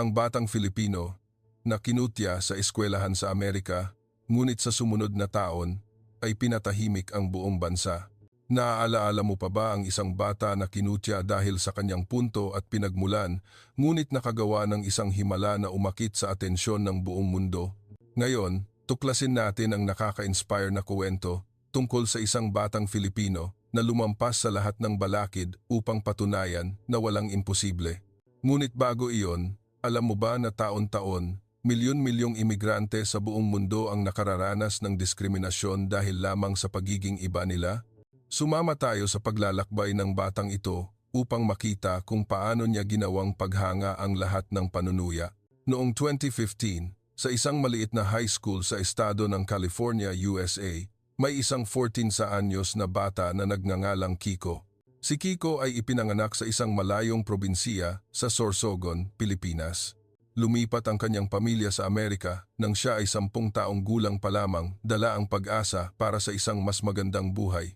ang batang Filipino na kinutya sa eskwelahan sa Amerika, ngunit sa sumunod na taon ay pinatahimik ang buong bansa. Naaalaala mo pa ba ang isang bata na kinutya dahil sa kanyang punto at pinagmulan, ngunit nakagawa ng isang himala na umakit sa atensyon ng buong mundo? Ngayon, tuklasin natin ang nakaka-inspire na kwento tungkol sa isang batang Filipino na lumampas sa lahat ng balakid upang patunayan na walang imposible. Ngunit bago iyon, alam mo ba na taon-taon, milyon-milyong imigrante sa buong mundo ang nakararanas ng diskriminasyon dahil lamang sa pagiging iba nila? Sumama tayo sa paglalakbay ng batang ito upang makita kung paano niya ginawang paghanga ang lahat ng panunuya. Noong 2015, sa isang maliit na high school sa estado ng California, USA, may isang 14 anyos na bata na nagngangalang Kiko. Si Kiko ay ipinanganak sa isang malayong probinsiya sa Sorsogon, Pilipinas. Lumipat ang kanyang pamilya sa Amerika nang siya ay 10 taong gulang pa lamang, dala ang pag-asa para sa isang mas magandang buhay.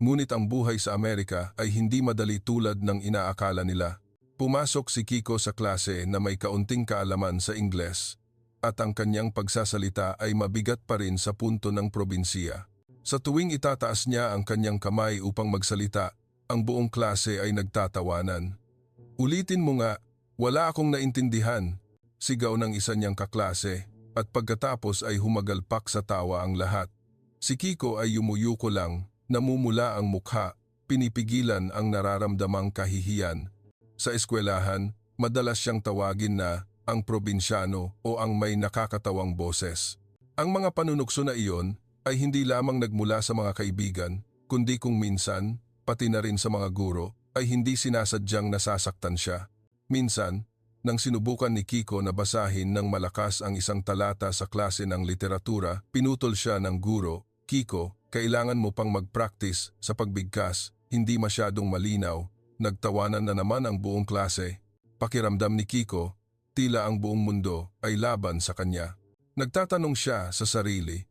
Ngunit ang buhay sa Amerika ay hindi madali tulad ng inaakala nila. Pumasok si Kiko sa klase na may kaunting kaalaman sa Ingles at ang kanyang pagsasalita ay mabigat pa rin sa punto ng probinsiya. Sa tuwing itataas niya ang kanyang kamay upang magsalita, ang buong klase ay nagtatawanan. "Ulitin mo nga, wala akong naintindihan," sigaw ng isa niyang kaklase at pagkatapos ay humagalpak sa tawa ang lahat. Si Kiko ay yumuyuko lang. Namumula ang mukha, pinipigilan ang nararamdamang kahihiyan. Sa eskwelahan, madalas siyang tawagin na ang probinsyano o ang may nakakatawang boses. Ang mga panunukso na iyon ay hindi lamang nagmula sa mga kaibigan, kundi kung minsan, pati na rin sa mga guro, ay hindi sinasadyang nasasaktan siya. Minsan, nang sinubukan ni Kiko na basahin ng malakas ang isang talata sa klase ng literatura, pinutol siya ng guro, "Kiko, kailangan mo pang mag-practice sa pagbigkas, hindi masyadong malinaw." Nagtawanan na naman ang buong klase. Pakiramdam ni Kiko, tila ang buong mundo ay laban sa kanya. Nagtatanong siya sa sarili,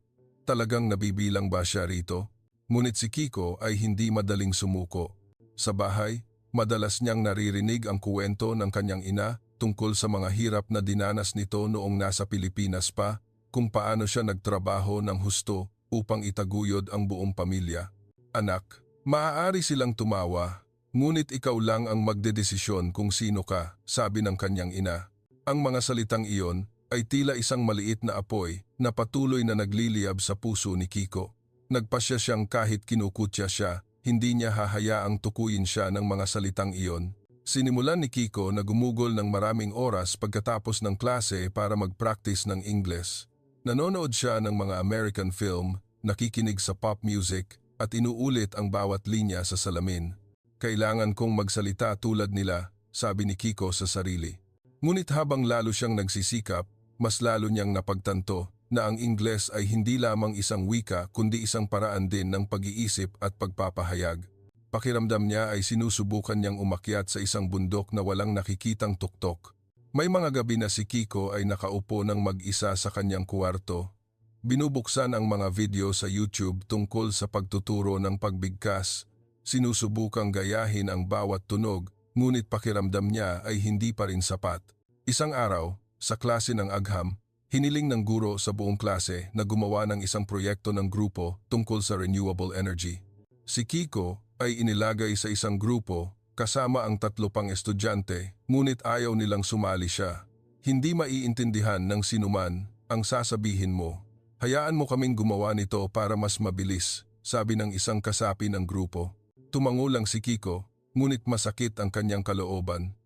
talagang nabibilang ba siya rito? Ngunit si Kiko ay hindi madaling sumuko. Sa bahay, madalas niyang naririnig ang kuwento ng kanyang ina tungkol sa mga hirap na dinanas nito noong nasa Pilipinas pa, kung paano siya nagtrabaho ng husto upang itaguyod ang buong pamilya. "Anak, maaari silang tumawa, ngunit ikaw lang ang magdedesisyon kung sino ka," sabi ng kanyang ina. Ang mga salitang iyon ay tila isang maliit na apoy na patuloy na nagliliyab sa puso ni Kiko. Nagpasya siyang kahit kinukutya siya, hindi niya hahayaang tukuyin siya ng mga salitang iyon. Sinimulan ni Kiko na gumugol ng maraming oras pagkatapos ng klase para mag-practice ng Ingles. Nanonood siya ng mga American film, nakikinig sa pop music at inuulit ang bawat linya sa salamin. "Kailangan kong magsalita tulad nila," sabi ni Kiko sa sarili. Ngunit habang lalo siyang nagsisikap, mas lalo niyang napagtanto na ang Ingles ay hindi lamang isang wika kundi isang paraan din ng pag-iisip at pagpapahayag. Pakiramdam niya ay sinusubukan niyang umakyat sa isang bundok na walang nakikitang tuktok. May mga gabi na si Kiko ay nakaupo ng mag-isa sa kanyang kuwarto. Binubuksan ang mga video sa YouTube tungkol sa pagtuturo ng pagbigkas. Sinusubukang gayahin ang bawat tunog, ngunit pakiramdam niya ay hindi pa rin sapat. Isang araw, sa klase ng agham, hiniling ng guro sa buong klase na gumawa ng isang proyekto ng grupo tungkol sa renewable energy. Si Kiko ay inilagay sa isang grupo kasama ang 3 pang estudyante, ngunit ayaw nilang sumali siya. "Hindi maiintindihan ng sinuman ang sasabihin mo. Hayaan mo kaming gumawa nito para mas mabilis," sabi ng isang kasapi ng grupo. Tumango lang si Kiko, ngunit masakit ang kanyang kalooban.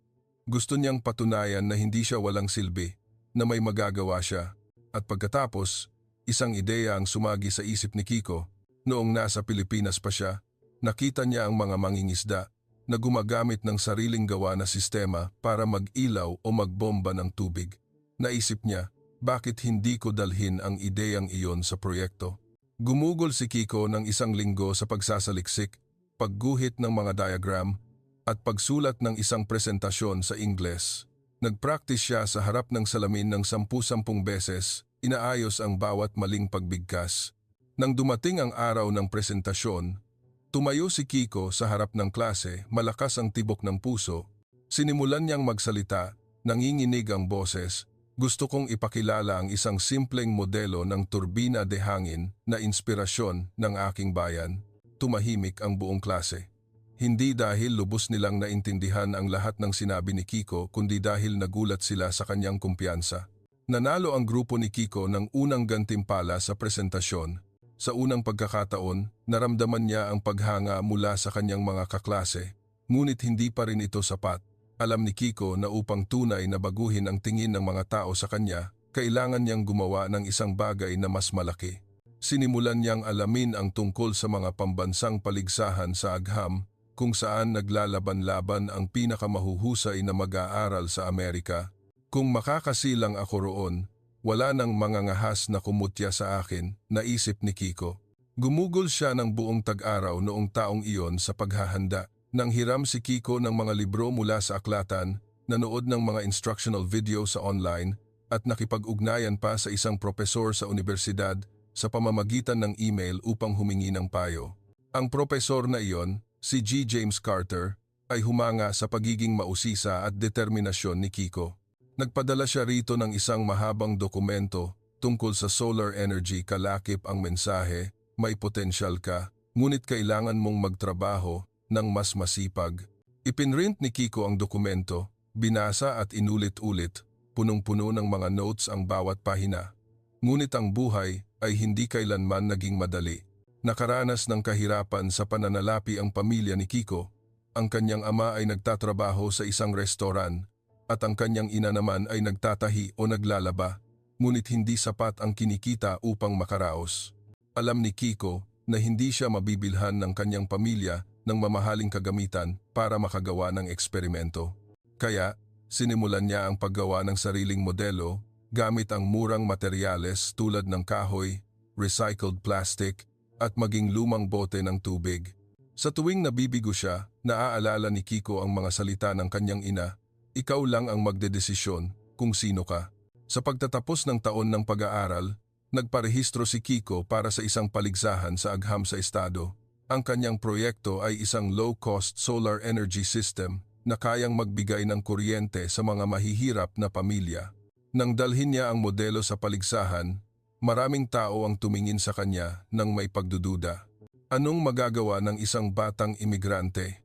Gusto niyang patunayan na hindi siya walang silbi, na may magagawa siya. At pagkatapos, isang ideya ang sumagi sa isip ni Kiko. Noong nasa Pilipinas pa siya, nakita niya ang mga mangingisda na gumagamit ng sariling gawa na sistema para mag-ilaw o magbomba ng tubig. Naisip niya, bakit hindi ko dalhin ang ideyang iyon sa proyekto? Gumugol si Kiko ng 1 linggo sa pagsasaliksik, pagguhit ng mga diagram, at pagsulat ng isang presentasyon sa Ingles. Nagpractice siya sa harap ng salamin ng 10-10 beses, inaayos ang bawat maling pagbigkas. Nang dumating ang araw ng presentasyon, tumayo si Kiko sa harap ng klase, malakas ang tibok ng puso. Sinimulan niyang magsalita Nanginginig ang boses. Gusto kong ipakilala ang isang simpleng modelo ng turbina de hangin na inspirasyon ng aking bayan. Tumahimik ang buong klase. Hindi dahil lubos nilang naintindihan ang lahat ng sinabi ni Kiko, kundi dahil nagulat sila sa kanyang kumpiyansa. Nanalo ang grupo ni Kiko ng unang gantimpala sa presentasyon. Sa unang pagkakataon, naramdaman niya ang paghanga mula sa kanyang mga kaklase. Ngunit hindi pa rin ito sapat. Alam ni Kiko na upang tunay na baguhin ang tingin ng mga tao sa kanya, kailangan niyang gumawa ng isang bagay na mas malaki. Sinimulan niyang alamin ang tungkol sa mga pambansang paligsahan sa agham, kung saan naglalaban-laban ang pinakamahuhusay na mag-aaral sa Amerika. Kung makakasilang ako roon, wala nang mangangahas na kumutya sa akin, naisip ni Kiko. Gumugol siya ng buong tag-araw noong taong iyon sa paghahanda. Nang hiram si Kiko ng mga libro mula sa aklatan, nanood ng mga instructional video sa online, at nakipag-ugnayan pa sa isang propesor sa universidad sa pamamagitan ng email upang humingi ng payo. Ang propesor na iyon, si G. James Carter, ay humanga sa pagiging mausisa at determinasyon ni Kiko. Nagpadala siya rito ng isang mahabang dokumento tungkol sa solar energy. Kalakip ang mensahe, may potensyal ka, ngunit kailangan mong magtrabaho ng mas masipag. Ipinrint ni Kiko ang dokumento, binasa at inulit-ulit, punong-puno ng mga notes ang bawat pahina. Ngunit ang buhay ay hindi kailanman naging madali. Nakaranas ng kahirapan sa pananalapi ang pamilya ni Kiko. Ang kanyang ama ay nagtatrabaho sa isang restoran at ang kanyang ina naman ay nagtatahi o naglalaba, ngunit hindi sapat ang kinikita upang makaraos. Alam ni Kiko na hindi siya mabibilhan ng kanyang pamilya ng mamahaling kagamitan para makagawa ng eksperimento. Kaya, sinimulan niya ang paggawa ng sariling modelo gamit ang murang materyales tulad ng kahoy, recycled plastic, at maging lumang bote ng tubig. Sa tuwing nabibigo siya, naaalala ni Kiko ang mga salita ng kanyang ina, "Ikaw lang ang magdedesisyon kung sino ka." Sa pagtatapos ng taon ng pag-aaral, nagparehistro si Kiko para sa isang paligsahan sa agham sa estado. Ang kanyang proyekto ay isang low-cost solar energy system na kayang magbigay ng kuryente sa mga mahihirap na pamilya. Nang dalhin niya ang modelo sa paligsahan, maraming tao ang tumingin sa kanya nang may pagdududa. Anong magagawa ng isang batang imigrante?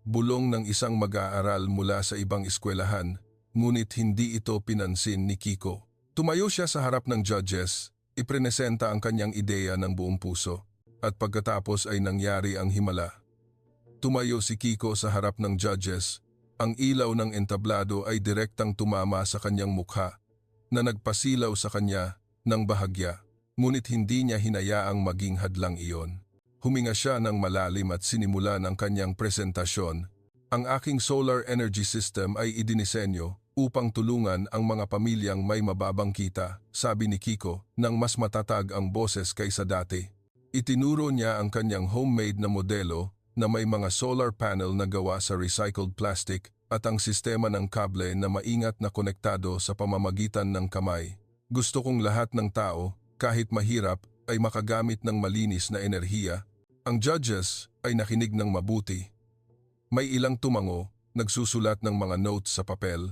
Bulong ng isang mag-aaral mula sa ibang eskwelahan, ngunit hindi ito pinansin ni Kiko. Tumayo siya sa harap ng judges, ipresenta ang kanyang ideya ng buong puso, at pagkatapos ay nangyari ang himala. Tumayo si Kiko sa harap ng judges, ang ilaw ng entablado ay direktang tumama sa kanyang mukha, na nagpasilaw sa kanya ng bahagya, ngunit hindi niya hinayaang maging hadlang iyon. Huminga siya ng malalim at sinimula ng kanyang presentasyon. Ang aking solar energy system ay idinisenyo upang tulungan ang mga pamilyang may mababang kita, sabi ni Kiko nang mas matatag ang boses kaysa dati. Itinuro niya ang kanyang homemade na modelo na may mga solar panel na gawa sa recycled plastic at ang sistema ng kable na maingat na konektado sa pamamagitan ng kamay. Gusto kong lahat ng tao, kahit mahirap, ay makagamit ng malinis na enerhiya. Ang judges ay nakinig ng mabuti. May ilang tumango, nagsusulat ng mga notes sa papel.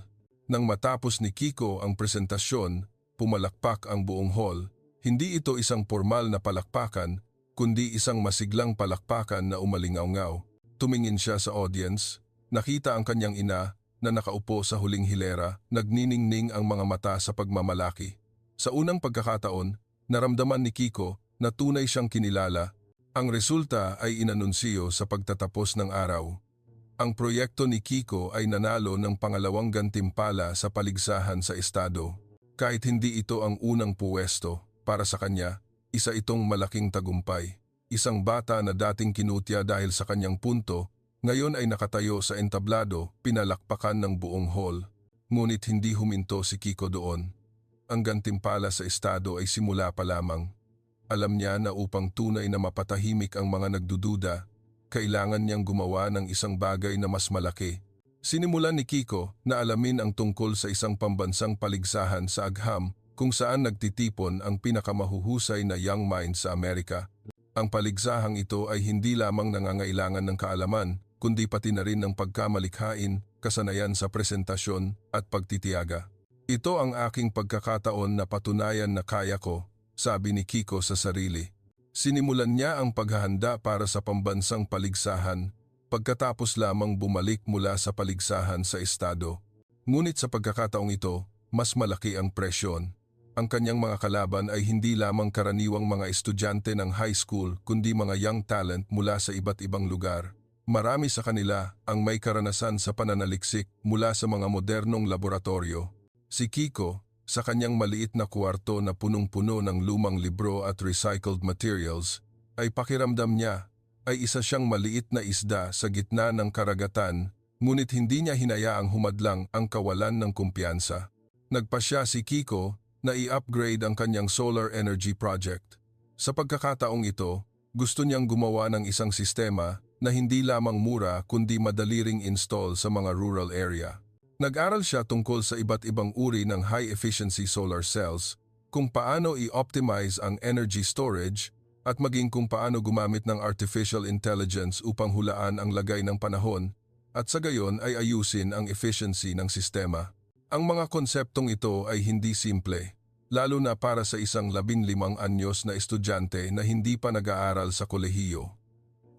Nang matapos ni Kiko ang presentasyon, pumalakpak ang buong hall. Hindi ito isang formal na palakpakan, kundi isang masiglang palakpakan na umalingaw-ngaw. Tumingin siya sa audience, nakita ang kanyang ina na nakaupo sa huling hilera, nagniningning ang mga mata sa pagmamalaki. Sa unang pagkakataon, naramdaman ni Kiko na tunay siyang kinilala. Ang resulta ay inanunsiyo sa pagtatapos ng araw. Ang proyekto ni Kiko ay nanalo ng pangalawang gantimpala sa paligsahan sa estado. Kahit hindi ito ang unang puwesto, para sa kanya, isa itong malaking tagumpay. Isang bata na dating kinutya dahil sa kanyang punto, ngayon ay nakatayo sa entablado, pinalakpakan ng buong hall. Ngunit hindi huminto si Kiko doon. Ang gantimpala sa estado ay simula pa lamang. Alam niya na upang tunay na mapatahimik ang mga nagdududa, kailangan niyang gumawa ng isang bagay na mas malaki. Sinimulan ni Kiko na alamin ang tungkol sa isang pambansang paligsahan sa agham kung saan nagtitipon ang pinakamahuhusay na young minds sa Amerika. Ang paligsahang ito ay hindi lamang nangangailangan ng kaalaman, kundi pati na rin ng pagkamalikhain kasanayan sa presentasyon at pagtitiyaga. Ito ang aking pagkakataon na patunayan na kaya ko, sabi ni Kiko sa sarili. Sinimulan niya ang paghahanda para sa pambansang paligsahan pagkatapos lamang bumalik mula sa paligsahan sa estado. Ngunit sa pagkakataong ito, mas malaki ang presyon. Ang kanyang mga kalaban ay hindi lamang karaniwang mga estudyante ng high school kundi mga young talent mula sa iba't ibang lugar. Marami sa kanila ang may karanasan sa pananaliksik mula sa mga modernong laboratorio. Si Kiko, sa kanyang maliit na kwarto na punong-puno ng lumang libro at recycled materials, ay pakiramdam niya ay isa siyang maliit na isda sa gitna ng karagatan, ngunit hindi niya hinayaang humadlang ang kawalan ng kumpiyansa. Nagpasya si Kiko na i-upgrade ang kanyang solar energy project. Sa pagkakataong ito, gusto niyang gumawa ng isang sistema na hindi lamang mura kundi madali ring install sa mga rural area. Nag-aral siya tungkol sa iba't ibang uri ng high-efficiency solar cells, kung paano i-optimize ang energy storage at maging kung paano gumamit ng artificial intelligence upang hulaan ang lagay ng panahon at sa gayon ay ayusin ang efficiency ng sistema. Ang mga konseptong ito ay hindi simple, lalo na para sa isang 15 anyos na estudyante na hindi pa nag-aaral sa kolehiyo.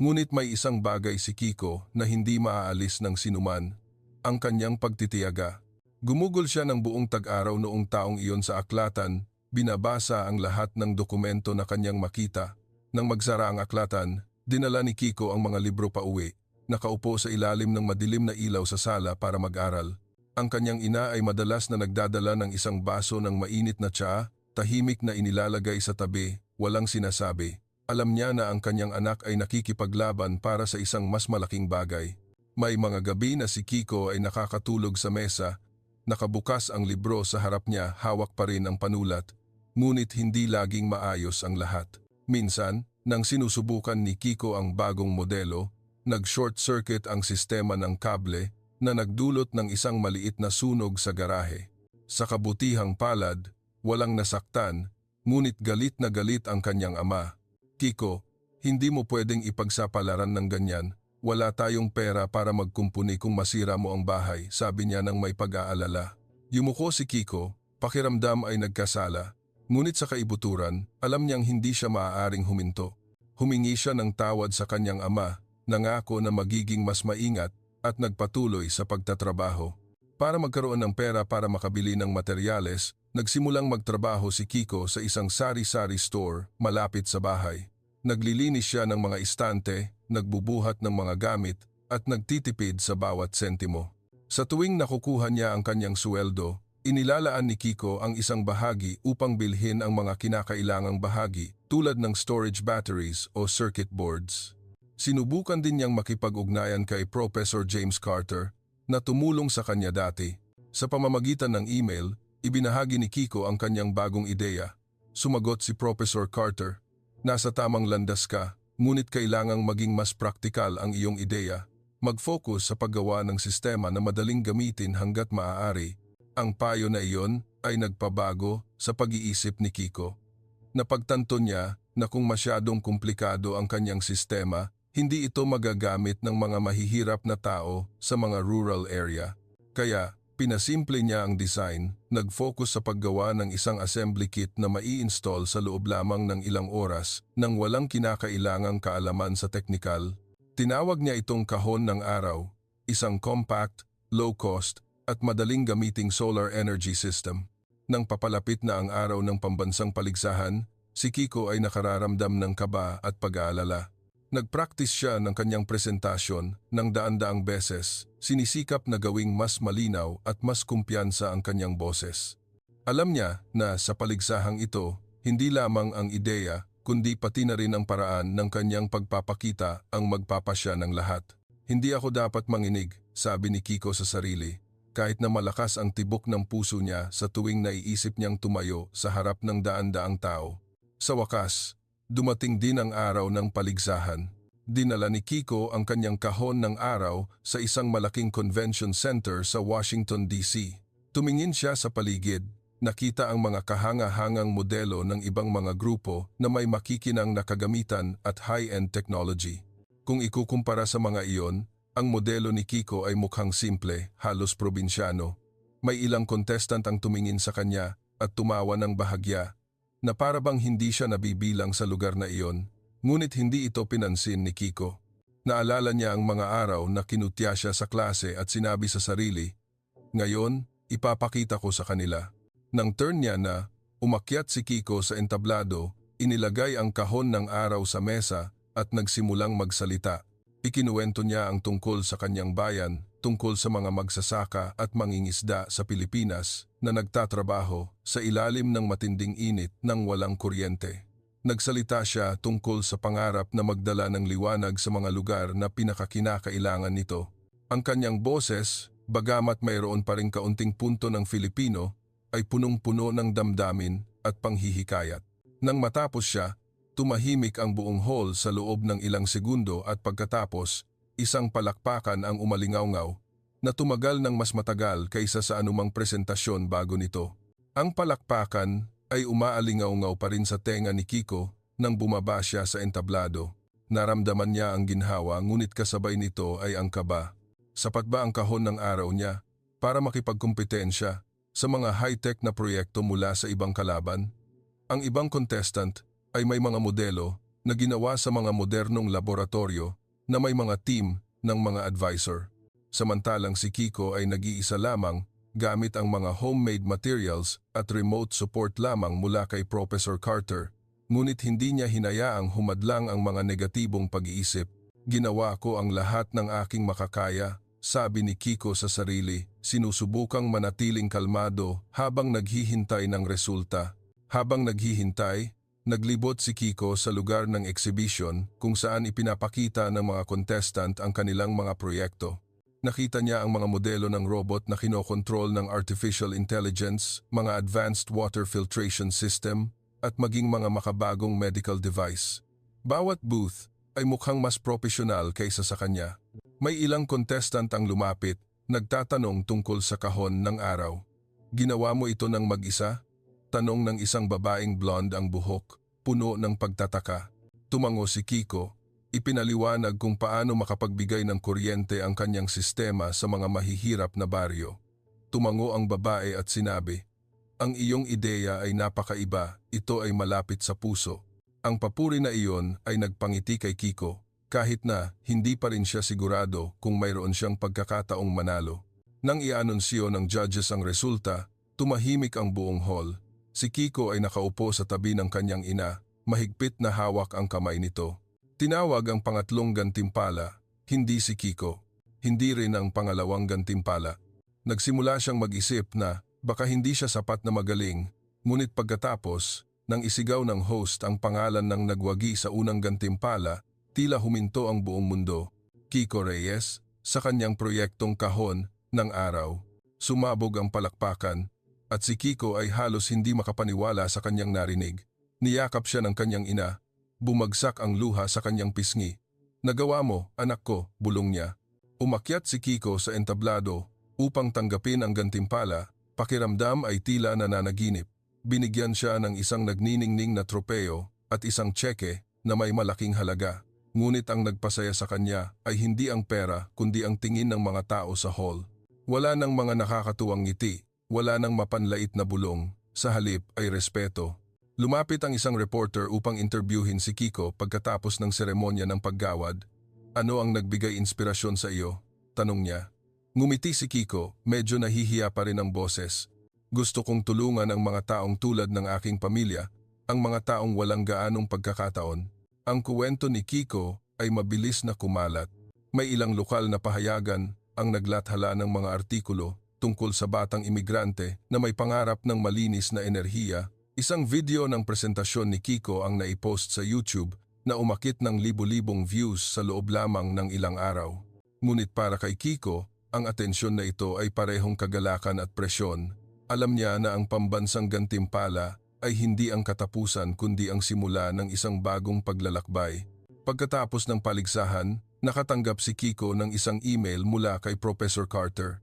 Ngunit may isang bagay si Kiko na hindi maaalis ng sinuman, ang kanyang pagtitiyaga. Gumugol siya ng buong tag-araw noong taong iyon sa aklatan, binabasa ang lahat ng dokumento na kanyang makita. Nang magsara ang aklatan, dinala ni Kiko ang mga libro pa uwi, nakaupo sa ilalim ng madilim na ilaw sa sala para mag-aral. Ang kanyang ina ay madalas na nagdadala ng isang baso ng mainit na tsaa, tahimik na inilalagay sa tabi, walang sinasabi. Alam niya na ang kanyang anak ay nakikipaglaban para sa isang mas malaking bagay. May mga gabi na si Kiko ay nakakatulog sa mesa, nakabukas ang libro sa harap niya, hawak pa rin ang panulat, ngunit hindi laging maayos ang lahat. Minsan, nang sinusubukan ni Kiko ang bagong modelo, nag-short circuit ang sistema ng kable na nagdulot ng isang maliit na sunog sa garahe. Sa kabutihang palad, walang nasaktan, ngunit galit na galit ang kanyang ama. Kiko, hindi mo pwedeng ipagsapalaran ng ganyan. Wala tayong pera para magkumpuni kung masira mo ang bahay, sabi niya ng may pag-aalala. Yumuko si Kiko, pakiramdam ay nagkasala. Ngunit sa kaibuturan, alam niyang hindi siya maaaring huminto. Humingi siya ng tawad sa kanyang ama, nangako na magiging mas maingat at nagpatuloy sa pagtatrabaho. Para magkaroon ng pera para makabili ng materyales, nagsimulang magtrabaho si Kiko sa isang sari-sari store malapit sa bahay. Naglilinis siya ng mga istante, nagbubuhat ng mga gamit, at nagtitipid sa bawat sentimo. Sa tuwing nakukuha niya ang kanyang sweldo, inilalaan ni Kiko ang isang bahagi upang bilhin ang mga kinakailangang bahagi tulad ng storage batteries o circuit boards. Sinubukan din niyang makipag-ugnayan kay Professor James Carter na tumulong sa kanya dati. Sa pamamagitan ng email, ibinahagi ni Kiko ang kanyang bagong ideya. Sumagot si Professor Carter, "Nasa tamang landas ka, ngunit kailangang maging mas praktikal ang iyong ideya. Mag-focus sa paggawa ng sistema na madaling gamitin hanggat maaari." Ang payo na iyon ay nagpabago sa pag-iisip ni Kiko. Napagtanto niya na kung masyadong komplikado ang kanyang sistema, hindi ito magagamit ng mga mahihirap na tao sa mga rural area. Kaya, pinasimple niya ang design, nag-focus sa paggawa ng isang assembly kit na mai-install sa loob lamang ng ilang oras nang walang kinakailangang kaalaman sa teknikal. Tinawag niya itong kahon ng araw, isang compact, low-cost, at madaling gamiting solar energy system. Nang papalapit na ang araw ng pambansang paligsahan, si Kiko ay nakararamdam ng kaba at pag-aalala. Nag-practice siya ng kanyang presentasyon ng daan-daang beses, sinisikap na gawing mas malinaw at mas kumpiyansa ang kanyang boses. Alam niya na sa paligsahang ito, hindi lamang ang ideya, kundi pati na rin ang paraan ng kanyang pagpapakita ang magpapasya ng lahat. "Hindi ako dapat manginig," sabi ni Kiko sa sarili, kahit na malakas ang tibok ng puso niya sa tuwing naiisip niyang tumayo sa harap ng daan-daang tao. Sa wakas, dumating din ang araw ng paligsahan. Dinala ni Kiko ang kanyang kahon ng araw sa isang malaking convention center sa Washington, D.C. Tumingin siya sa paligid, nakita ang mga kahanga-hangang modelo ng ibang mga grupo na may makikinang na kagamitan at high-end technology. Kung ikukumpara sa mga iyon, Ang modelo ni Kiko ay mukhang simple, halos probinsyano. May ilang contestant ang tumingin sa kanya at tumawa ng bahagya, na para bang hindi siya nabibilang sa lugar na iyon. Ngunit hindi ito pinansin ni Kiko. Naalala niya ang mga araw na kinutya siya sa klase at sinabi sa sarili, "Ngayon, ipapakita ko sa kanila." Nang turn niya na, umakyat si Kiko sa entablado, inilagay ang kahon ng araw sa mesa at nagsimulang magsalita. Ikinuwento niya ang tungkol sa kanyang bayan, tungkol sa mga magsasaka at mangingisda sa Pilipinas na nagtatrabaho sa ilalim ng matinding init ng walang kuryente. Nagsalita siya tungkol sa pangarap na magdala ng liwanag sa mga lugar na pinakakinakailangan nito. Ang kanyang boses, bagamat mayroon pa ring kaunting punto ng Filipino, ay punong-puno ng damdamin at panghihikayat. Nang matapos siya, tumahimik ang buong hall sa loob ng ilang segundo at pagkatapos, isang palakpakan ang umalingaw-ngaw na tumagal ng mas matagal kaysa sa anumang presentasyon bago nito. Ang palakpakan ay umaalingaw-ngaw pa rin sa tenga ni Kiko nang bumaba siya sa entablado. Naramdaman niya ang ginhawa ngunit kasabay nito ay ang kaba. Sapat ba ang kahon ng araw niya para makipagkumpetensya sa mga high-tech na proyekto mula sa ibang kalaban? Ang ibang contestant ay may mga modelo na ginawa sa mga modernong laboratorio na may mga team ng mga advisor. Samantalang si Kiko ay nag-iisa lamang gamit ang mga homemade materials at remote support lamang mula kay Professor Carter. Ngunit hindi niya hinayaang humadlang ang mga negatibong pag-iisip. "Ginawa ko ang lahat ng aking makakaya," sabi ni Kiko sa sarili, sinusubukang manatiling kalmado habang naghihintay ng resulta. Habang naghihintay, naglibot si Kiko sa lugar ng exhibition kung saan ipinapakita ng mga contestant ang kanilang mga proyekto. Nakita niya ang mga modelo ng robot na kinokontrol ng artificial intelligence, mga advanced water filtration system, at maging mga makabagong medical device. Bawat booth ay mukhang mas profesional kaysa sa kanya. May ilang contestant ang lumapit, nagtatanong tungkol sa kahon ng araw. "Ginawa mo ito ng mag-isa?" Tanong ng isang babaeng blonde ang buhok, puno ng pagtataka. Tumango si Kiko. Ipinaliwanag kung paano makapagbigay ng kuryente ang kanyang sistema sa mga mahihirap na baryo. Tumango ang babae at sinabi, "Ang iyong ideya ay napakaiba, ito ay malapit sa puso." Ang papuri na iyon ay nagpangiti kay Kiko, kahit na hindi pa rin siya sigurado kung mayroon siyang pagkakataong manalo. Nang i-anunsyo ng judges ang resulta, tumahimik ang buong hall. Si Kiko ay nakaupo sa tabi ng kanyang ina, mahigpit na hawak ang kamay nito. Tinawag ang pangatlong gantimpala, hindi si Kiko, hindi rin ang pangalawang gantimpala. Nagsimula siyang mag-isip na baka hindi siya sapat na magaling, ngunit pagkatapos, nang isigaw ng host ang pangalan ng nagwagi sa unang gantimpala, tila huminto ang buong mundo. Kiko Reyes, sa kanyang proyektong kahon ng araw. Sumabog ang palakpakan, at si Kiko ay halos hindi makapaniwala sa kanyang narinig. Niyakap siya ng kanyang ina. Bumagsak ang luha sa kanyang pisngi. "Nagawa mo, anak ko," bulong niya. Umakyat si Kiko sa entablado upang tanggapin ang gantimpala, pakiramdam ay tila nananaginip. Binigyan siya ng isang nagniningning na tropeo at isang tseke na may malaking halaga. Ngunit ang nagpasaya sa kanya ay hindi ang pera kundi ang tingin ng mga tao sa hall. Wala nang mga nakakatuwang ngiti, wala nang mapanlait na bulong, sa halip ay respeto. Lumapit ang isang reporter upang interviewin si Kiko pagkatapos ng seremonya ng paggawad. "Ano ang nagbigay inspirasyon sa iyo?" tanong niya. Ngumiti si Kiko, medyo nahihiya pa rin ang boses. "Gusto kong tulungan ang mga taong tulad ng aking pamilya, ang mga taong walang gaanong pagkakataon." Ang kuwento ni Kiko ay mabilis na kumalat. May ilang lokal na pahayagan ang naglathala ng mga artikulo tungkol sa batang imigrante na may pangarap ng malinis na enerhiya. Isang video ng presentasyon ni Kiko ang naipost sa YouTube na umakit ng libu-libong views sa loob lamang ng ilang araw. Ngunit para kay Kiko, ang atensyon na ito ay parehong kagalakan at presyon. Alam niya na ang pambansang gantimpala ay hindi ang katapusan kundi ang simula ng isang bagong paglalakbay. Pagkatapos ng paligsahan, nakatanggap si Kiko ng isang email mula kay Professor Carter.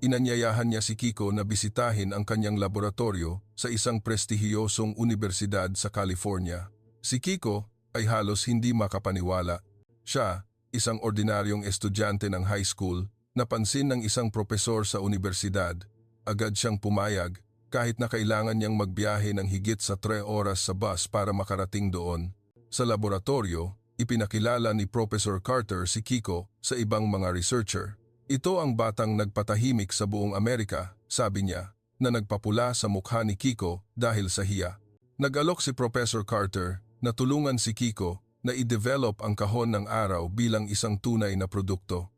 Inanyayahan niya si Kiko na bisitahin ang kanyang laboratorio sa isang prestihiyosong unibersidad sa California. Si Kiko ay halos hindi makapaniwala. Siya, isang ordinaryong estudyante ng high school, napansin ng isang propesor sa universidad. Agad siyang pumayag kahit na kailangan niyang magbiyahe ng higit sa 3 oras sa bus para makarating doon. Sa laboratorio, ipinakilala ni Professor Carter si Kiko sa ibang mga researcher. Ito ang batang nagpatahimik sa buong Amerika, sabi niya, na nagpapula sa mukha ni Kiko dahil sa hiya. Nag-alok si Professor Carter na tulungan si Kiko na i-develop ang kahon ng araw bilang isang tunay na produkto.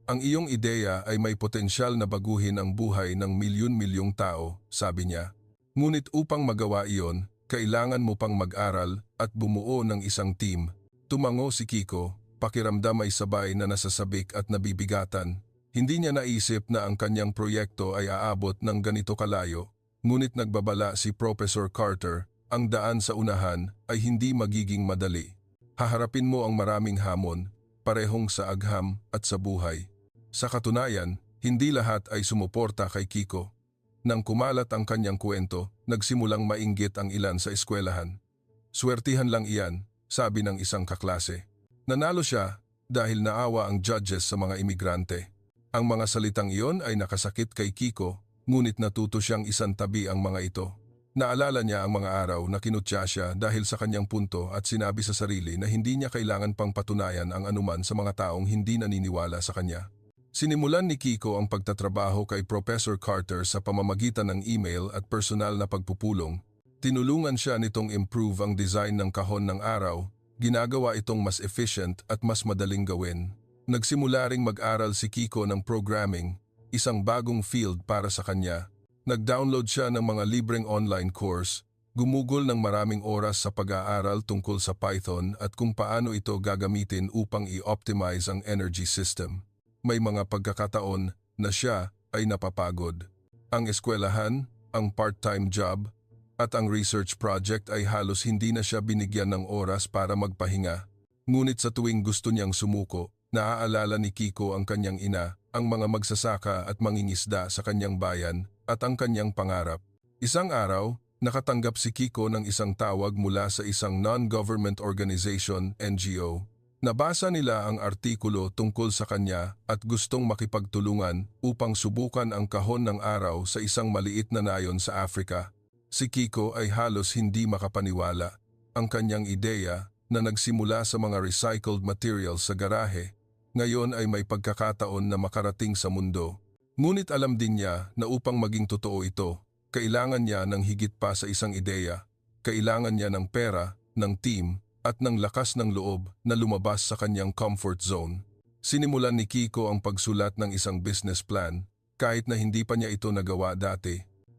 Ang iyong ideya ay may potensyal na baguhin ang buhay ng milyon-milyong tao, sabi niya. Ngunit upang magawa iyon, kailangan mo pang mag-aral at bumuo ng isang team. Tumango si Kiko, pakiramdam ay sabay na nasasabik at nabibigatan. Hindi niya naisip na ang kanyang proyekto ay aabot ng ganito kalayo. Ngunit nagbabala si Professor Carter, ang daan sa unahan ay hindi magiging madali. Haharapin mo ang maraming hamon, parehong sa agham at sa buhay. Sa katunayan, hindi lahat ay sumuporta kay Kiko. Nang kumalat ang kanyang kwento, nagsimulang mainggit ang ilan sa eskwelahan. Swertihan lang iyan, sabi ng isang kaklase. Nanalo siya dahil naawa ang judges sa mga imigrante. Ang mga salitang iyon ay nakasakit kay Kiko, ngunit natuto siyang isantabi ang mga ito. Naalala niya ang mga araw na kinutya siya dahil sa kanyang punto at sinabi sa sarili na hindi niya kailangan pang patunayan ang anuman sa mga taong hindi naniniwala sa kanya. Sinimulan ni Kiko ang pagtatrabaho kay Professor Carter sa pamamagitan ng email at personal na pagpupulong. Tinulungan siya nitong improve ang design ng kahon ng araw, ginagawa itong mas efficient at mas madaling gawin. Nagsimula ring mag-aral si Kiko ng programming, isang bagong field para sa kanya. Nag-download siya ng mga libreng online course, gumugol ng maraming oras sa pag-aaral tungkol sa Python at kung paano ito gagamitin upang i-optimize ang energy system. May mga pagkakataon na siya ay napapagod. Ang eskwelahan, ang part-time job, at ang research project ay halos hindi na siya binigyan ng oras para magpahinga. Ngunit sa tuwing gusto niyang sumuko, naaalala ni Kiko ang kanyang ina, ang mga magsasaka at mangingisda sa kanyang bayan at ang kanyang pangarap. Isang araw, nakatanggap si Kiko ng isang tawag mula sa isang non-government organization, NGO. Nabasa nila ang artikulo tungkol sa kanya at gustong makipagtulungan upang subukan ang kahon ng araw sa isang maliit na nayon sa Africa. Si Kiko ay halos hindi makapaniwala. Ang kanyang ideya na nagsimula sa mga recycled materials sa garahe, ngayon ay may pagkakataon na makarating sa mundo. Ngunit alam din niya na upang maging totoo ito, kailangan niya ng higit pa sa isang ideya. Kailangan niya ng pera, ng team, at ng lakas ng loob na lumabas sa kanyang comfort zone. Sinimulan ni Kiko ang pagsulat ng isang business plan, kahit na hindi pa niya ito nagawa dati.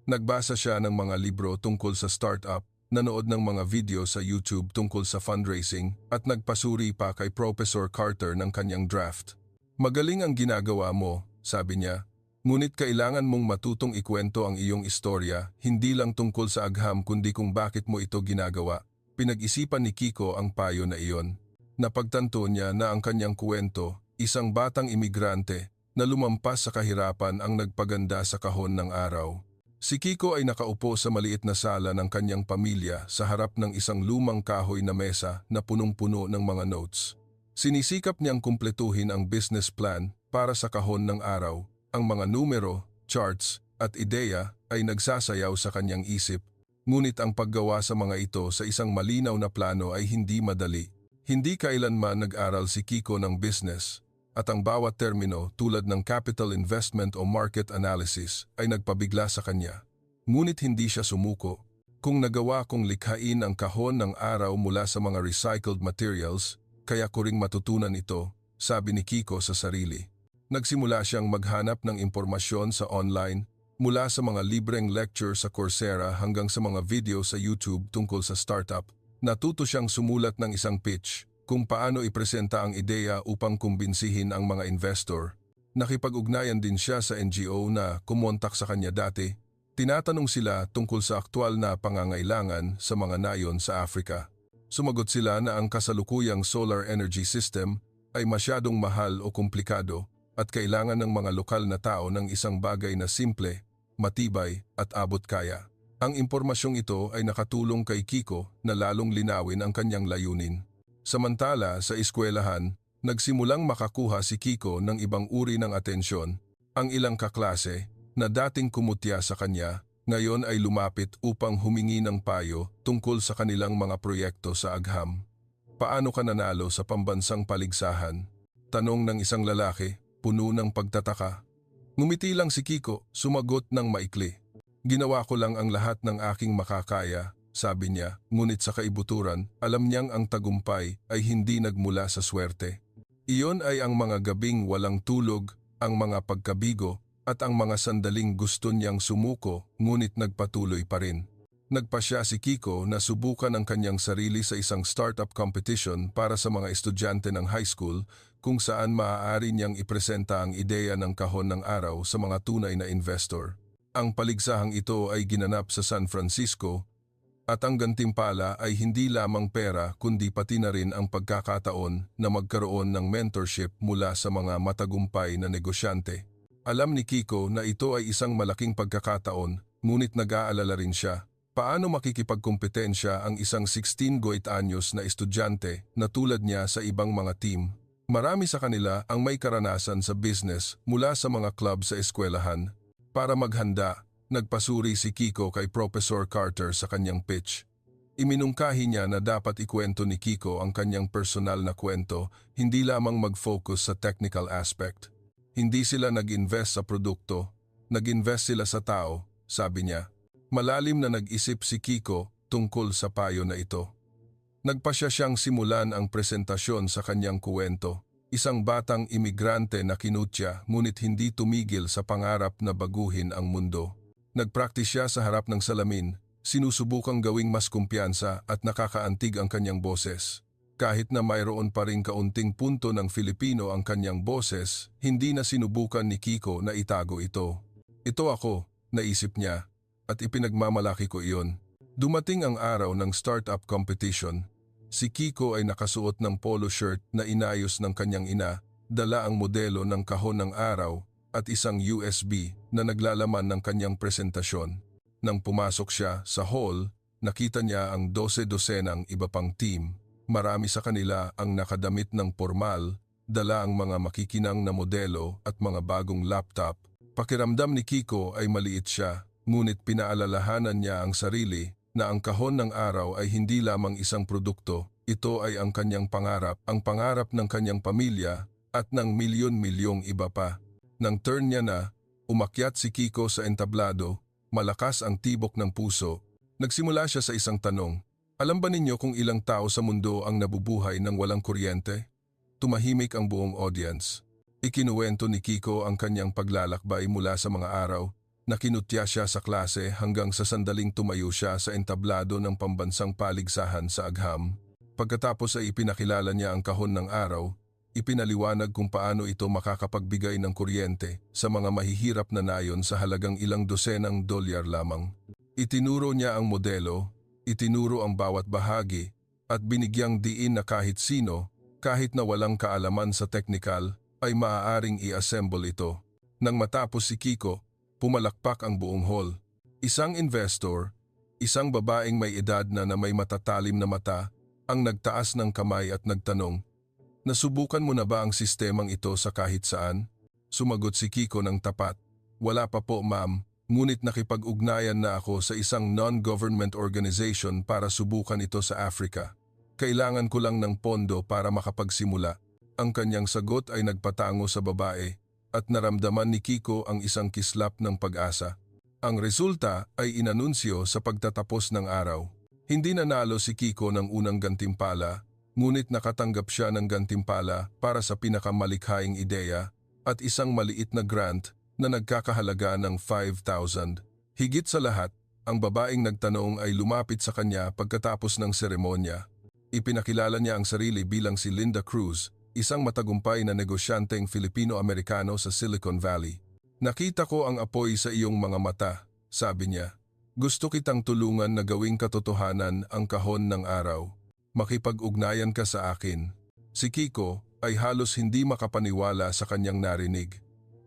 Nagbasa siya ng mga libro tungkol sa startup, nanood ng mga video sa YouTube tungkol sa fundraising, at nagpasuri pa kay Professor Carter ng kanyang draft. Magaling ang ginagawa mo, sabi niya. Ngunit kailangan mong matutong ikwento ang iyong istorya, hindi lang tungkol sa agham kundi kung bakit mo ito ginagawa. Pinag-isipan ni Kiko ang payo na iyon. Napagtanto niya na ang kanyang kwento, isang batang imigrante na lumampas sa kahirapan ang nagpaganda sa kahon ng araw. Si Kiko ay nakaupo sa maliit na sala ng kanyang pamilya sa harap ng isang lumang kahoy na mesa na punong-puno ng mga notes. Sinisikap niyang kumpletuhin ang business plan para sa kahon ng araw. Ang mga numero, charts at ideya ay nagsasayaw sa kanyang isip. Ngunit ang paggawa sa mga ito sa isang malinaw na plano ay hindi madali. Hindi kailanman nag-aral si Kiko ng business at ang bawat termino tulad ng capital investment o market analysis ay nagpabigla sa kanya. Ngunit hindi siya sumuko. Kung nagawa kong likhain ang kahon ng araw mula sa mga recycled materials, kaya ko ring matutunan ito, sabi ni Kiko sa sarili. Nagsimula siyang maghanap ng impormasyon sa online, mula sa mga libreng lecture sa Coursera hanggang sa mga video sa YouTube tungkol sa startup. Natuto siyang sumulat ng isang pitch kung paano ipresenta ang ideya upang kumbinsihin ang mga investor. Nakipag-ugnayan din siya sa NGO na kumontak sa kanya dati. Tinatanong sila tungkol sa aktwal na pangangailangan sa mga nayon sa Africa. Sumagot sila na ang kasalukuyang solar energy system ay masyadong mahal o komplikado at kailangan ng mga lokal na tao ng isang bagay na simple, matibay at abot kaya. Ang impormasyong ito ay nakatulong kay Kiko na lalong linawin ang kanyang layunin. Samantala sa eskwelahan, Nagsimulang makakuha si Kiko ng ibang uri ng atensyon. Ang ilang kaklase na dating kumutya sa kanya, ngayon ay lumapit upang humingi ng payo tungkol sa kanilang mga proyekto sa agham. Paano ka nanalo sa pambansang paligsahan? Tanong ng isang lalaki, puno ng pagtataka. Ngumiti lang si Kiko, sumagot ng maikli. Ginawa ko lang ang lahat ng aking makakaya, sabi niya, ngunit sa kaibuturan, alam niyang ang tagumpay ay hindi nagmula sa swerte. Iyon ay ang mga gabing walang tulog, ang mga pagkabigo, at ang mga sandaling gusto niyang sumuko ngunit nagpatuloy pa rin. Nagpasya si Kiko na subukan ang kanyang sarili sa isang startup competition para sa mga estudyante ng high school kung saan maaari niyang ipresenta ang ideya ng kahon ng araw sa mga tunay na investor. Ang paligsahang ito ay ginanap sa San Francisco at ang gantimpala ay hindi lamang pera kundi pati na rin ang pagkakataon na magkaroon ng mentorship mula sa mga matagumpay na negosyante. Alam ni Kiko na ito ay isang malaking pagkakataon, ngunit nag-aalala rin siya. Paano makikipagkompetensya ang isang 16 anyos na estudyante na tulad niya sa ibang mga team? Marami sa kanila ang may karanasan sa business mula sa mga club sa eskwelahan. Para maghanda, nagpasuri si Kiko kay Professor Carter sa kanyang pitch. Iminungkahi niya na dapat ikwento ni Kiko ang kanyang personal na kwento, hindi lamang mag-focus sa technical aspect. Hindi sila nag-invest sa produkto, nag-invest sila sa tao, sabi niya. Malalim na nag-isip si Kiko tungkol sa payo na ito. Nagpasya siyang simulan ang presentasyon sa kanyang kuwento. Isang batang imigrante na kinutya ngunit hindi tumigil sa pangarap na baguhin ang mundo. Nagpraktis siya sa harap ng salamin, sinusubukang gawing mas kumpiyansa at nakakaantig ang kanyang boses. Kahit na mayroon pa ring kaunting punto ng Filipino ang kanyang boses, hindi na sinubukan ni Kiko na itago ito. Ito ako, naisip niya, at ipinagmamalaki ko iyon. Dumating ang araw ng startup competition. Si Kiko ay nakasuot ng polo shirt na inayos ng kanyang ina, dala ang modelo ng kahon ng araw at isang USB na naglalaman ng kanyang presentasyon. Nang pumasok siya sa hall, nakita niya ang 12-dosenang iba pang team. Marami sa kanila ang nakadamit ng pormal, dala ang mga makikinang na modelo at mga bagong laptop. Pakiramdam ni Kiko ay maliit siya, ngunit pinaalalahanan niya ang sarili na ang kahon ng araw ay hindi lamang isang produkto, ito ay ang kanyang pangarap, ang pangarap ng kanyang pamilya at ng milyon-milyong iba pa. Nang turn niya na, umakyat si Kiko sa entablado, malakas ang tibok ng puso. Nagsimula siya sa isang tanong, alam ba ninyo kung ilang tao sa mundo ang nabubuhay ng walang kuryente? Tumahimik ang buong audience. Ikinuwento ni Kiko ang kanyang paglalakbay mula sa mga araw na kinutya siya sa klase hanggang sa sandaling tumayo siya sa entablado ng pambansang paligsahan sa agham. Pagkatapos ay ipinakilala niya ang kahon ng araw, ipinaliwanag kung paano ito makakapagbigay ng kuryente sa mga mahihirap na nayon sa halagang ilang dosenang dolyar lamang. Itinuro niya ang modelo, itinuro ang bawat bahagi, at binigyang diin na kahit sino, kahit na walang kaalaman sa teknikal, ay maaaring i-assemble ito. Nang matapos si Kiko, pumalakpak ang buong hall. Isang investor, isang babaeng may edad na may matatalim na mata, ang nagtaas ng kamay at nagtanong, nasubukan mo na ba ang sistemang ito sa kahit saan? Sumagot si Kiko ng tapat, wala pa po ma'am, ngunit nakipag-ugnayan na ako sa isang non-government organization para subukan ito sa Africa. Kailangan ko lang ng pondo para makapagsimula. Ang kanyang sagot ay nagpatango sa babae, at naramdaman ni Kiko ang isang kislap ng pag-asa. Ang resulta ay inanunsyo sa pagtatapos ng araw. Hindi nanalo si Kiko ng unang gantimpala, ngunit nakatanggap siya ng gantimpala para sa pinakamalikhaing ideya at isang maliit na grant na nagkakahalaga ng 5,000. Higit sa lahat, ang babaeng nagtanong ay lumapit sa kanya pagkatapos ng seremonya. Ipinakilala niya ang sarili bilang si Linda Cruz, isang matagumpay na negosyanteng Filipino-Amerikano sa Silicon Valley. Nakita ko ang apoy sa iyong mga mata, sabi niya. Gusto kitang tulungan na gawing katotohanan ang kahon ng araw. Makipag-ugnayan ka sa akin. Si Kiko ay halos hindi makapaniwala sa kanyang narinig.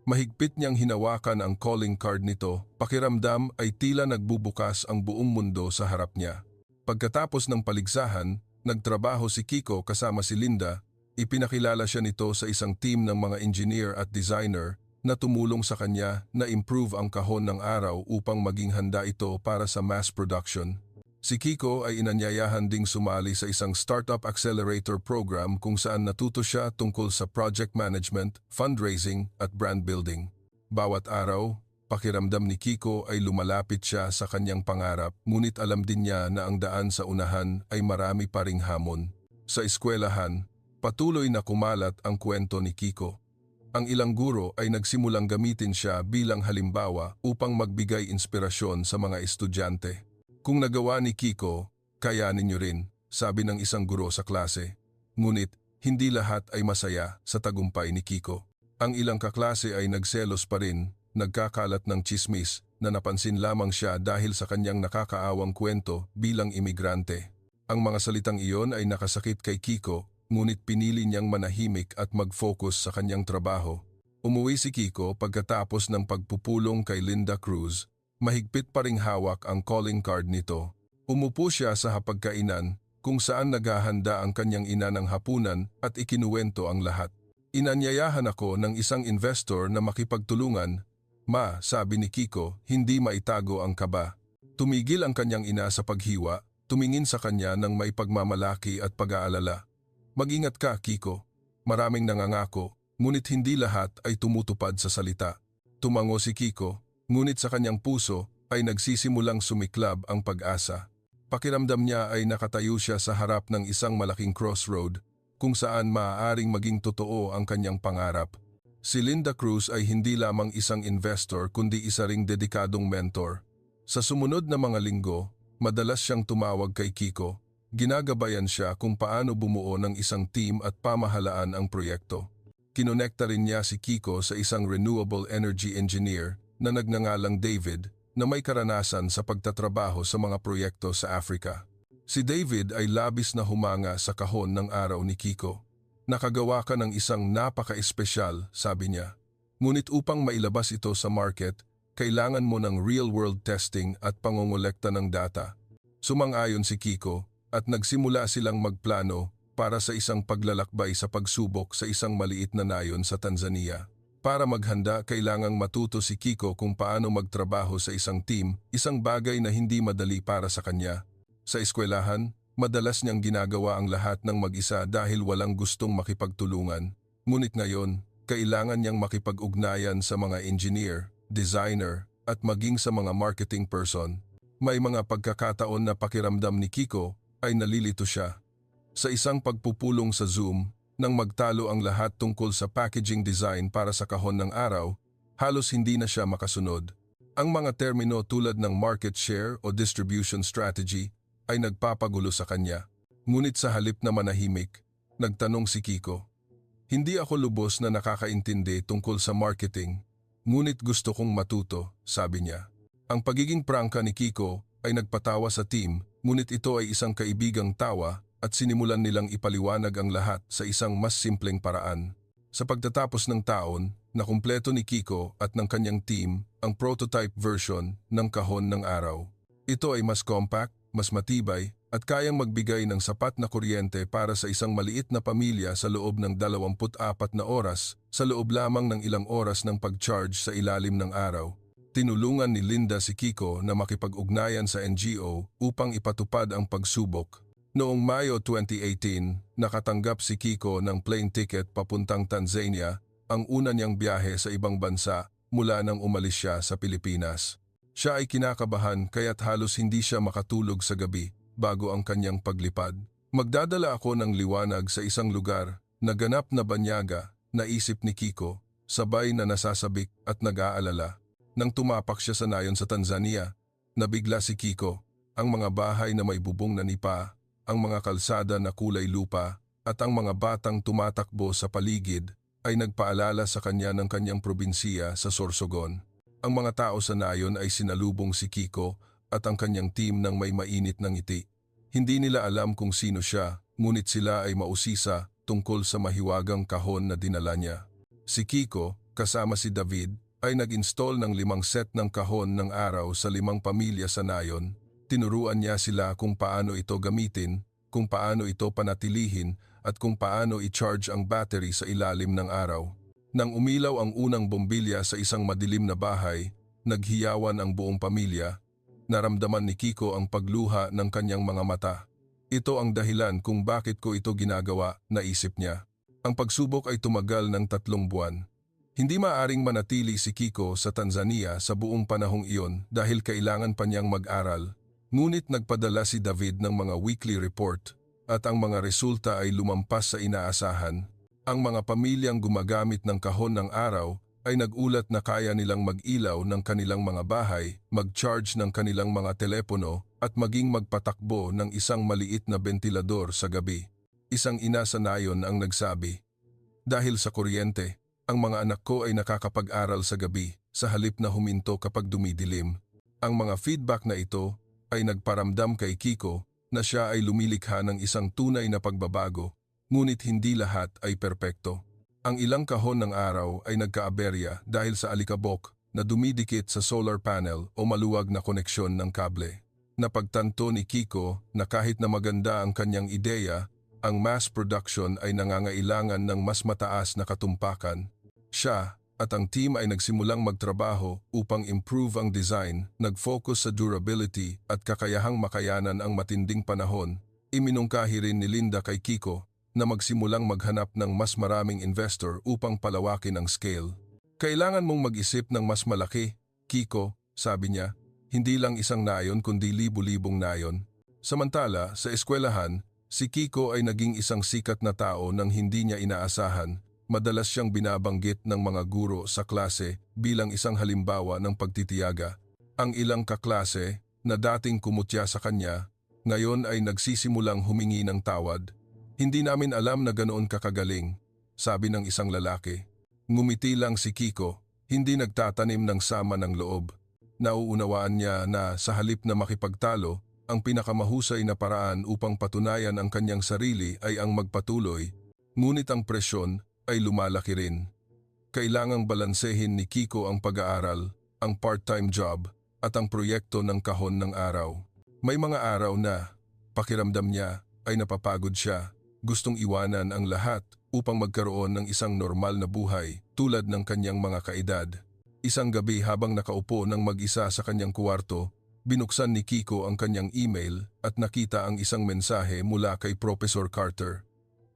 Mahigpit niyang hinawakan ang calling card nito, pakiramdam ay tila nagbubukas ang buong mundo sa harap niya. Pagkatapos ng paligsahan, nagtrabaho si Kiko kasama si Linda Ipinakilala siya nito sa isang team ng mga engineer at designer na tumulong sa kanya na improve ang kahon ng araw upang maging handa ito para sa mass production. Si Kiko ay inanyayahan ding sumali sa isang startup accelerator program kung saan natuto siya tungkol sa project management, fundraising at brand building. Bawat araw, pakiramdam ni Kiko ay lumalapit siya sa kanyang pangarap, ngunit alam din niya na ang daan sa unahan ay marami pa ring hamon. Sa eskwelahan, patuloy na kumalat ang kwento ni Kiko. Ang ilang guro ay nagsimulang gamitin siya bilang halimbawa upang magbigay inspirasyon sa mga estudyante. Kung nagawa ni Kiko, kayanin niyo rin, sabi ng isang guro sa klase. Ngunit, hindi lahat ay masaya sa tagumpay ni Kiko. Ang ilang kaklase ay nagselos pa rin, nagkakalat ng tsismis na napansin lamang siya dahil sa kanyang nakakaawang kwento bilang imigrante. Ang mga salitang iyon ay nakasakit kay Kiko, ngunit pinili niyang manahimik at mag-focus sa kanyang trabaho. Umuwi si Kiko pagkatapos ng pagpupulong kay Linda Cruz. Mahigpit pa ring hawak ang calling card nito. Umupo siya sa hapagkainan kung saan naghahanda ang kanyang ina ng hapunan at ikinuwento ang lahat. Inanyayahan ako ng isang investor na makipagtulungan. Ma, sabi ni Kiko, hindi maitago ang kaba. Tumigil ang kanyang ina sa paghiwa, tumingin sa kanya ng may pagmamalaki at pag-aalala. Mag-ingat ka, Kiko. Maraming nangangako, ngunit hindi lahat ay tumutupad sa salita. Tumango si Kiko, ngunit sa kanyang puso ay nagsisimulang sumiklab ang pag-asa. Pakiramdam niya ay nakatayo siya sa harap ng isang malaking crossroad kung saan maaaring maging totoo ang kanyang pangarap. Si Linda Cruz ay hindi lamang isang investor kundi isa ring dedikadong mentor. Sa sumunod na mga linggo, madalas siyang tumawag kay Kiko. Ginagabayan siya kung paano bumuo ng isang team at pamahalaan ang proyekto. Kinonekta rin niya si Kiko sa isang renewable energy engineer na nagngangalang David na may karanasan sa pagtatrabaho sa mga proyekto sa Africa. Si David ay labis na humanga sa kahon ng araw ni Kiko. Nakagawa ka ng isang napaka-espesyal, sabi niya. Ngunit upang mailabas ito sa market, kailangan mo ng real-world testing at pangongolekta ng data. Sumang-ayon si Kiko at nagsimula silang magplano para sa isang paglalakbay sa pagsubok sa isang maliit na nayon sa Tanzania. Para maghanda, kailangang matuto si Kiko kung paano magtrabaho sa isang team, isang bagay na hindi madali para sa kanya. Sa eskwelahan, madalas niyang ginagawa ang lahat ng mag-isa dahil walang gustong makipagtulungan. Ngunit ngayon, kailangan niyang makipag-ugnayan sa mga engineer, designer, at maging sa mga marketing person. May mga pagkakataon na pakiramdam ni Kiko ay nalilito siya. Sa isang pagpupulong sa Zoom, nang magtalo ang lahat tungkol sa packaging design para sa kahon ng araw, halos hindi na siya makasunod. Ang mga termino tulad ng market share o distribution strategy ay nagpapagulo sa kanya. Ngunit sa halip na manahimik, nagtanong si Kiko. Hindi ako lubos na nakakaintindi tungkol sa marketing, ngunit gusto kong matuto, sabi niya. Ang pagiging prangka ni Kiko ay nagpatawa sa team, ngunit ito ay isang kaibigang tawa at sinimulan nilang ipaliwanag ang lahat sa isang mas simpleng paraan. Sa pagtatapos ng taon, nakumpleto ni Kiko at ng kanyang team ang prototype version ng kahon ng araw. Ito ay mas compact, mas matibay at kayang magbigay ng sapat na kuryente para sa isang maliit na pamilya sa loob ng 24 na oras, sa loob lamang ng ilang oras ng pag-charge sa ilalim ng araw. Tinulungan ni Linda si Kiko na makipag-ugnayan sa NGO upang ipatupad ang pagsubok. Noong Mayo 2018, nakatanggap si Kiko ng plane ticket papuntang Tanzania, ang una niyang biyahe sa ibang bansa mula nang umalis siya sa Pilipinas. Siya ay kinakabahan kaya't halos hindi siya makatulog sa gabi bago ang kanyang paglipad. Magdadala ako ng liwanag sa isang lugar na ganap na banyaga, naisip ni Kiko, sabay na nasasabik at nag-aalala. Nang tumapak siya sa nayon sa Tanzania, nabigla si Kiko, ang mga bahay na may bubong na nipa, ang mga kalsada na kulay lupa at ang mga batang tumatakbo sa paligid ay nagpaalala sa kanya ng kanyang probinsiya sa Sorsogon. Ang mga tao sa nayon ay sinalubong si Kiko at ang kanyang team ng may mainit na ngiti. Hindi nila alam kung sino siya, ngunit sila ay mausisa tungkol sa mahiwagang kahon na dinala niya. Si Kiko, kasama si David, ay nag-install ng 5 set ng kahon ng araw sa 5 pamilya sa nayon. Tinuruan niya sila kung paano ito gamitin, kung paano ito panatilihin at kung paano i-charge ang battery sa ilalim ng araw. Nang umilaw ang unang bombilya sa isang madilim na bahay, naghiyawan ang buong pamilya. Naramdaman ni Kiko ang pagluha ng kanyang mga mata. Ito ang dahilan kung bakit ko ito ginagawa, naisip niya. Ang pagsubok ay tumagal ng 3 buwan. Hindi maaring manatili si Kiko sa Tanzania sa buong panahong iyon dahil kailangan pa niyang mag-aral. Ngunit nagpadala si David ng mga weekly report at ang mga resulta ay lumampas sa inaasahan. Ang mga pamilyang gumagamit ng kahon ng araw ay nagulat na kaya nilang mag-ilaw ng kanilang mga bahay, mag-charge ng kanilang mga telepono at maging magpatakbo ng isang maliit na bentilador sa gabi. Isang ina sa nayon ang nagsabi, "Dahil sa kuryente, ang mga anak ko ay nakakapag-aral sa gabi sa halip na huminto kapag dumidilim." Ang mga feedback na ito ay nagparamdam kay Kiko na siya ay lumilikha ng isang tunay na pagbabago, ngunit hindi lahat ay perpekto. Ang ilang kahon ng araw ay nagkaaberya dahil sa alikabok na dumidikit sa solar panel o maluwag na koneksyon ng kable. Napagtanto ni Kiko na kahit na maganda ang kanyang ideya, ang mass production ay nangangailangan ng mas mataas na katumpakan. Siya at ang team ay nagsimulang magtrabaho upang improve ang design, nag-focus sa durability at kakayahang makayanan ang matinding panahon. Iminungkahi rin ni Linda kay Kiko na magsimulang maghanap ng mas maraming investor upang palawakin ang scale. "Kailangan mong mag-isip ng mas malaki, Kiko," sabi niya. "Hindi lang isang nayon kundi libu-libong nayon." Samantala, sa eskwelahan, si Kiko ay naging isang sikat na tao nang hindi niya inaasahan. Madalas siyang binabanggit ng mga guro sa klase bilang isang halimbawa ng pagtitiyaga. Ang ilang kaklase na dating kumutya sa kanya, ngayon ay nagsisimulang humingi ng tawad. "Hindi namin alam na ganoon kakagaling," sabi ng isang lalaki. Ngumiti lang si Kiko, hindi nagtatanim ng sama ng loob. Nauunawaan niya na sa halip na makipagtalo, ang pinakamahusay na paraan upang patunayan ang kanyang sarili ay ang magpatuloy, ngunit ang presyon ay lumalaki rin. Kailangang balansehin ni Kiko ang pag-aaral, ang part-time job, at ang proyekto ng kahon ng araw. May mga araw na, pakiramdam niya, ay napapagod siya, gustong iwanan ang lahat upang magkaroon ng isang normal na buhay tulad ng kanyang mga kaedad. Isang gabi habang nakaupo ng mag-isa sa kanyang kuwarto, binuksan ni Kiko ang kanyang email at nakita ang isang mensahe mula kay Professor Carter.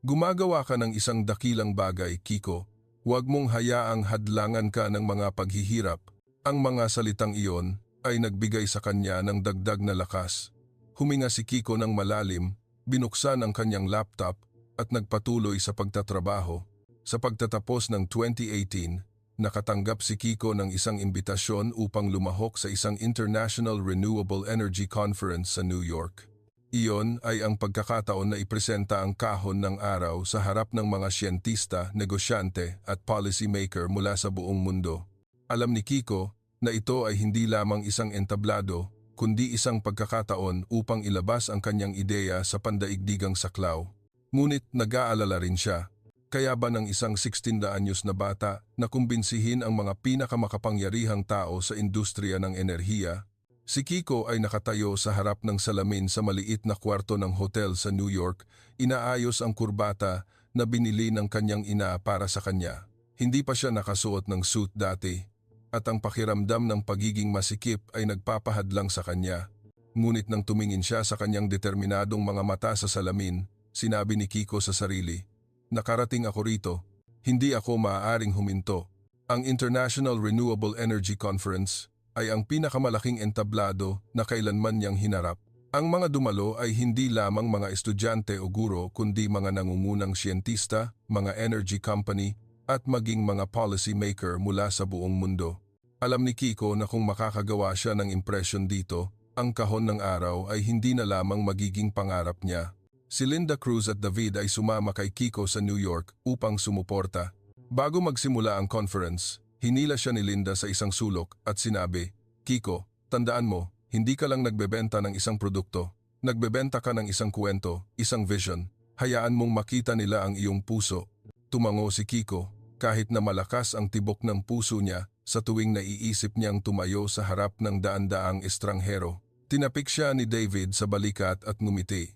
"Gumagawa ka ng isang dakilang bagay, Kiko. Huwag mong hayaang hadlangan ka ng mga paghihirap." Ang mga salitang iyon ay nagbigay sa kanya ng dagdag na lakas. Huminga si Kiko ng malalim, binuksan ang kanyang laptop at nagpatuloy sa pagtatrabaho. Sa pagtatapos ng 2018, nakatanggap si Kiko ng isang imbitasyon upang lumahok sa isang International Renewable Energy Conference sa New York. Iyon ay ang pagkakataon na ipresenta ang kahon ng araw sa harap ng mga siyentista, negosyante at policymaker mula sa buong mundo. Alam ni Kiko na ito ay hindi lamang isang entablado, kundi isang pagkakataon upang ilabas ang kanyang ideya sa pandaigdigang saklaw. Ngunit nag-aalala rin siya, kaya ba ng isang 16 anyos na bata na kumbinsihin ang mga pinakamakapangyarihang tao sa industriya ng enerhiya? Si Kiko ay nakatayo sa harap ng salamin sa maliit na kwarto ng hotel sa New York, inaayos ang kurbata na binili ng kanyang ina para sa kanya. Hindi pa siya nakasuot ng suit dati, at ang pakiramdam ng pagiging masikip ay nagpapahadlang sa kanya. Ngunit nang tumingin siya sa kanyang determinadong mga mata sa salamin, sinabi ni Kiko sa sarili, "Nakarating ako rito, hindi ako maaaring huminto." Ang International Renewable Energy Conference ay ang pinakamalaking entablado na kailanman niyang hinarap. Ang mga dumalo ay hindi lamang mga estudyante o guro kundi mga nangungunang siyentista, mga energy company at maging mga policy maker mula sa buong mundo. Alam ni Kiko na kung makakagawa siya ng impresyon dito, ang kahon ng araw ay hindi na lamang magiging pangarap niya. Si Linda Cruz at David ay sumama kay Kiko sa New York upang sumuporta. Bago magsimula ang conference, hinila siya ni Linda sa isang sulok at sinabi, "Kiko, tandaan mo, hindi ka lang nagbebenta ng isang produkto. Nagbebenta ka ng isang kwento, isang vision. Hayaan mong makita nila ang iyong puso." Tumango si Kiko, kahit na malakas ang tibok ng puso niya sa tuwing naiisip niyang tumayo sa harap ng daan-daang estranghero. Tinapik siya ni David sa balikat at ngumiti.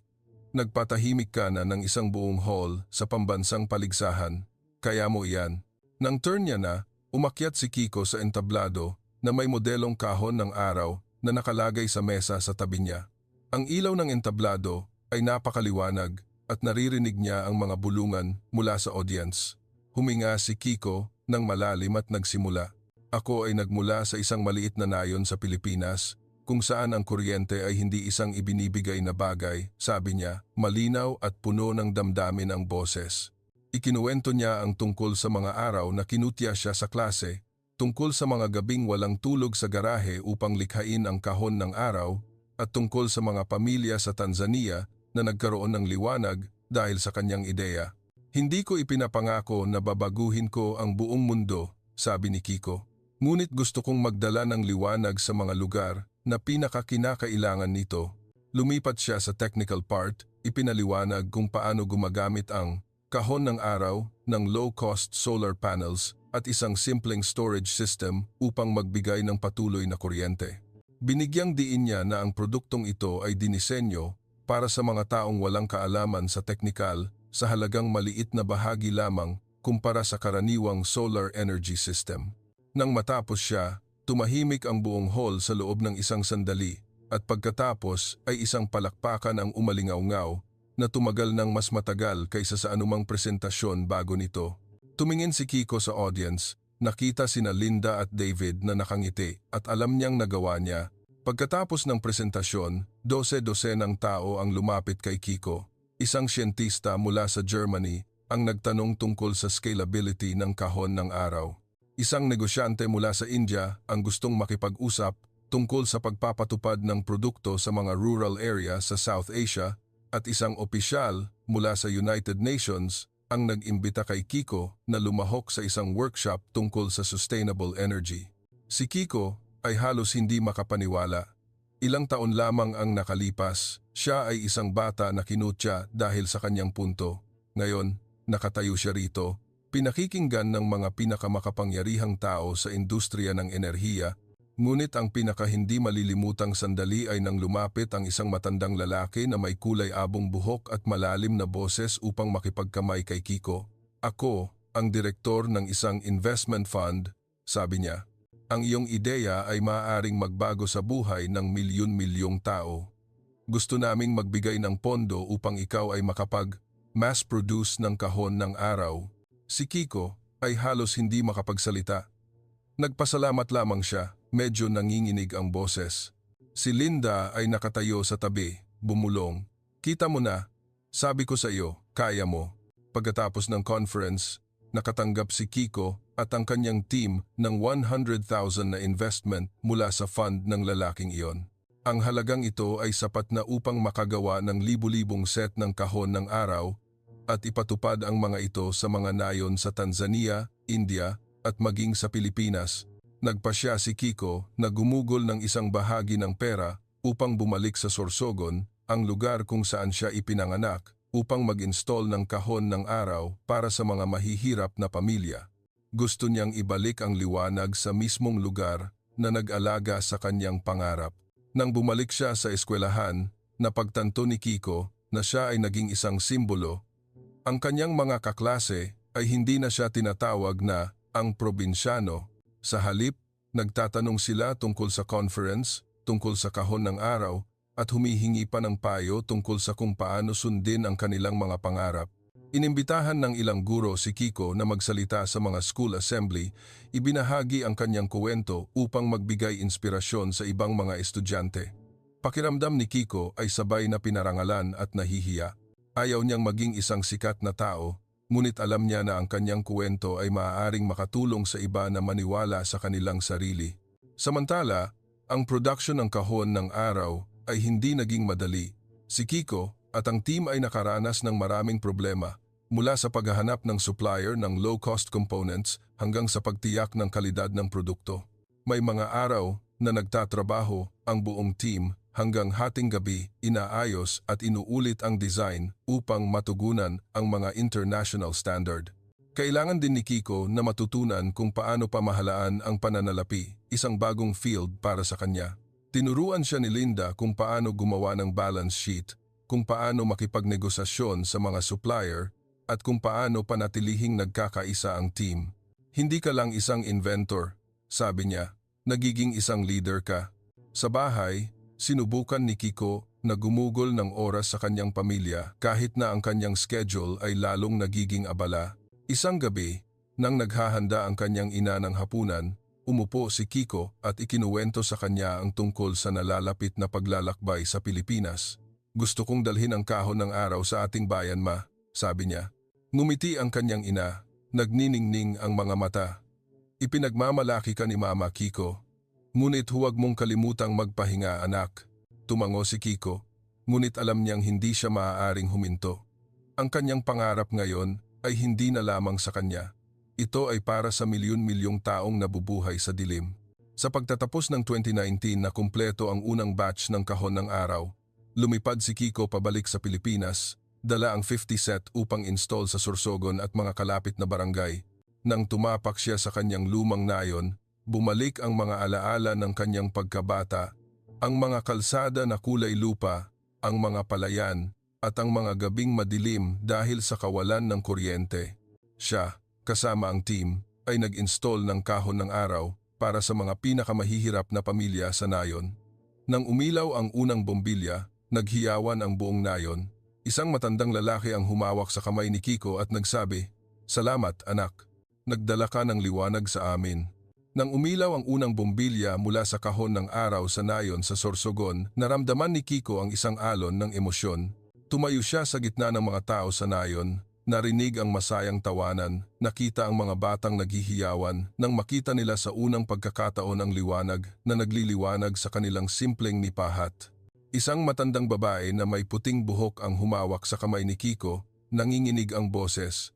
Nagpatahimik ka na ng isang buong hall sa pambansang paligsahan. Kaya mo iyan. Nang turn niya na, umakyat si Kiko sa entablado na may modelong kahon ng araw na nakalagay sa mesa sa tabi niya. Ang ilaw ng entablado ay napakaliwanag at naririnig niya ang mga bulungan mula sa audience. Huminga si Kiko ng malalim at nagsimula. Ako ay nagmula sa isang maliit na nayon sa Pilipinas kung saan ang kuryente ay hindi isang ibinibigay na bagay, sabi niya, malinaw at puno ng damdamin ang boses. Ikinuwento niya ang tungkol sa mga araw na kinutya siya sa klase, tungkol sa mga gabing walang tulog sa garahe upang likhain ang kahon ng araw, at tungkol sa mga pamilya sa Tanzania na nagkaroon ng liwanag dahil sa kanyang ideya. Hindi ko ipinapangako na babaguhin ko ang buong mundo, sabi ni Kiko. Ngunit gusto kong magdala ng liwanag sa mga lugar na pinakakinakailangan nito. Lumipat siya sa technical part, ipinaliwanag kung paano gumagamit ang kahon ng araw ng low-cost solar panels at isang simpleng storage system upang magbigay ng patuloy na kuryente. Binigyang diin niya na ang produktong ito ay dinisenyo para sa mga taong walang kaalaman sa teknikal sa halagang maliit na bahagi lamang kumpara sa karaniwang solar energy system. Nang matapos siya, tumahimik ang buong hall sa loob ng isang sandali at pagkatapos ay isang palakpakan ang umalingaw-ngaw na tumagal ng mas matagal kaysa sa anumang presentasyon bago nito. Tumingin si Kiko sa audience, nakita sina Linda at David na nakangiti at alam niyang nagawa niya. Pagkatapos ng presentasyon, 12 ng tao ang lumapit kay Kiko. Isang siyentista mula sa Germany ang nagtanong tungkol sa scalability ng kahon ng araw. Isang negosyante mula sa India ang gustong makipag-usap tungkol sa pagpapatupad ng produkto sa mga rural area sa South Asia at isang opisyal mula sa United Nations ang nag-imbita kay Kiko na lumahok sa isang workshop tungkol sa sustainable energy. Si Kiko ay halos hindi makapaniwala. Ilang taon lamang ang nakalipas, siya ay isang bata na kinutya dahil sa kanyang punto. Ngayon, nakatayo siya rito, pinakikinggan ng mga pinakamakapangyarihang tao sa industriya ng enerhiya, ngunit ang pinaka-hindi malilimutang sandali ay nang lumapit ang isang matandang lalaki na may kulay abong buhok at malalim na boses upang makipagkamay kay Kiko. Ako, ang direktor ng isang investment fund, sabi niya. Ang iyong ideya ay maaaring magbago sa buhay ng milyon-milyong tao. Gusto naming magbigay ng pondo upang ikaw ay mass produce ng kahon ng araw. Si Kiko ay halos hindi makapagsalita. Nagpasalamat lamang siya, medyo nanginginig ang boses. Si Linda ay nakatayo sa tabi, bumulong. Kita mo na, sabi ko sa iyo, kaya mo. Pagkatapos ng conference, nakatanggap si Kiko at ang kanyang team ng 100,000 na investment mula sa fund ng lalaking iyon. Ang halagang ito ay sapat na upang makagawa ng libu-libong set ng kahon ng araw at ipatupad ang mga ito sa mga nayon sa Tanzania, India at maging sa Pilipinas. Nagpasya si Kiko na gumugol ng isang bahagi ng pera upang bumalik sa Sorsogon, ang lugar kung saan siya ipinanganak, upang mag-install ng kahon ng araw para sa mga mahihirap na pamilya. Gusto niyang ibalik ang liwanag sa mismong lugar na nag-alaga sa kanyang pangarap. Nang bumalik siya sa eskwelahan, napagtanto ni Kiko na siya ay naging isang simbolo. Ang kanyang mga kaklase ay hindi na siya tinatawag na ang probinsyano. Sa halip, nagtatanong sila tungkol sa conference, tungkol sa kahon ng araw, at humihingi pa ng payo tungkol sa kung paano sundin ang kanilang mga pangarap. Inimbitahan ng ilang guro si Kiko na magsalita sa mga school assembly, ibinahagi ang kanyang kuwento upang magbigay inspirasyon sa ibang mga estudyante. Pakiramdam ni Kiko ay sabay na pinarangalan at nahihiya. Ayaw niyang maging isang sikat na tao, ngunit alam niya na ang kanyang kuwento ay maaaring makatulong sa iba na maniwala sa kanilang sarili. Samantala, ang production ng kahon ng araw ay hindi naging madali. Si Kiko at ang team ay nakaranas ng maraming problema, mula sa paghahanap ng supplier ng low-cost components hanggang sa pagtiyak ng kalidad ng produkto. May mga araw na nagtatrabaho ang buong team hanggang hating gabi inaayos at inuulit ang design upang matugunan ang mga international standard. Kailangan din ni Kiko na matutunan kung paano pamahalaan ang pananalapi, isang bagong field para sa kanya. Tinuruan siya ni Linda kung paano gumawa ng balance sheet, kung paano makipagnegosasyon sa mga supplier at kung paano panatilihing nagkakaisa ang team. Hindi ka lang isang inventor, sabi niya, nagiging isang leader ka. Sa bahay, sinubukan ni Kiko na gumugol ng oras sa kanyang pamilya kahit na ang kanyang schedule ay lalong nagiging abala. Isang gabi, nang naghahanda ang kanyang ina ng hapunan, umupo si Kiko at ikinuwento sa kanya ang tungkol sa nalalapit na paglalakbay sa Pilipinas. Gusto kong dalhin ang kahon ng araw sa ating bayan, ma, sabi niya. Ngumiti ang kanyang ina, nagniningning ang mga mata. Ipinagmamalaki ka ni Mama, Kiko. Ngunit huwag mong kalimutang magpahinga, anak. Tumango si Kiko, ngunit alam niyang hindi siya maaaring huminto. Ang kanyang pangarap ngayon ay hindi na lamang sa kanya. Ito ay para sa milyon-milyong taong nabubuhay sa dilim. Sa pagtatapos ng 2019 na kumpleto ang unang batch ng kahon ng araw, lumipad si Kiko pabalik sa Pilipinas, dala ang 50 set upang install sa Sorsogon at mga kalapit na barangay. Nang tumapak siya sa kanyang lumang nayon, bumalik ang mga alaala ng kanyang pagkabata, ang mga kalsada na kulay lupa, ang mga palayan, at ang mga gabing madilim dahil sa kawalan ng kuryente. Siya, kasama ang team, ay nag-install ng kahon ng araw para sa mga pinakamahihirap na pamilya sa nayon. Nang umilaw ang unang bombilya, naghiyawan ang buong nayon. Isang matandang lalaki ang humawak sa kamay ni Kiko at nagsabi, "Salamat, anak. Nagdala ka ng liwanag sa amin." Nang umilaw ang unang bombilya mula sa kahon ng araw sa nayon sa Sorsogon, naramdaman ni Kiko ang isang alon ng emosyon. Tumayo siya sa gitna ng mga tao sa nayon, narinig ang masayang tawanan, nakita ang mga batang naghihiyawan nang makita nila sa unang pagkakataon ang liwanag na nagliliwanag sa kanilang simpleng nipahat. Isang matandang babae na may puting buhok ang humawak sa kamay ni Kiko, nanginginig ang boses.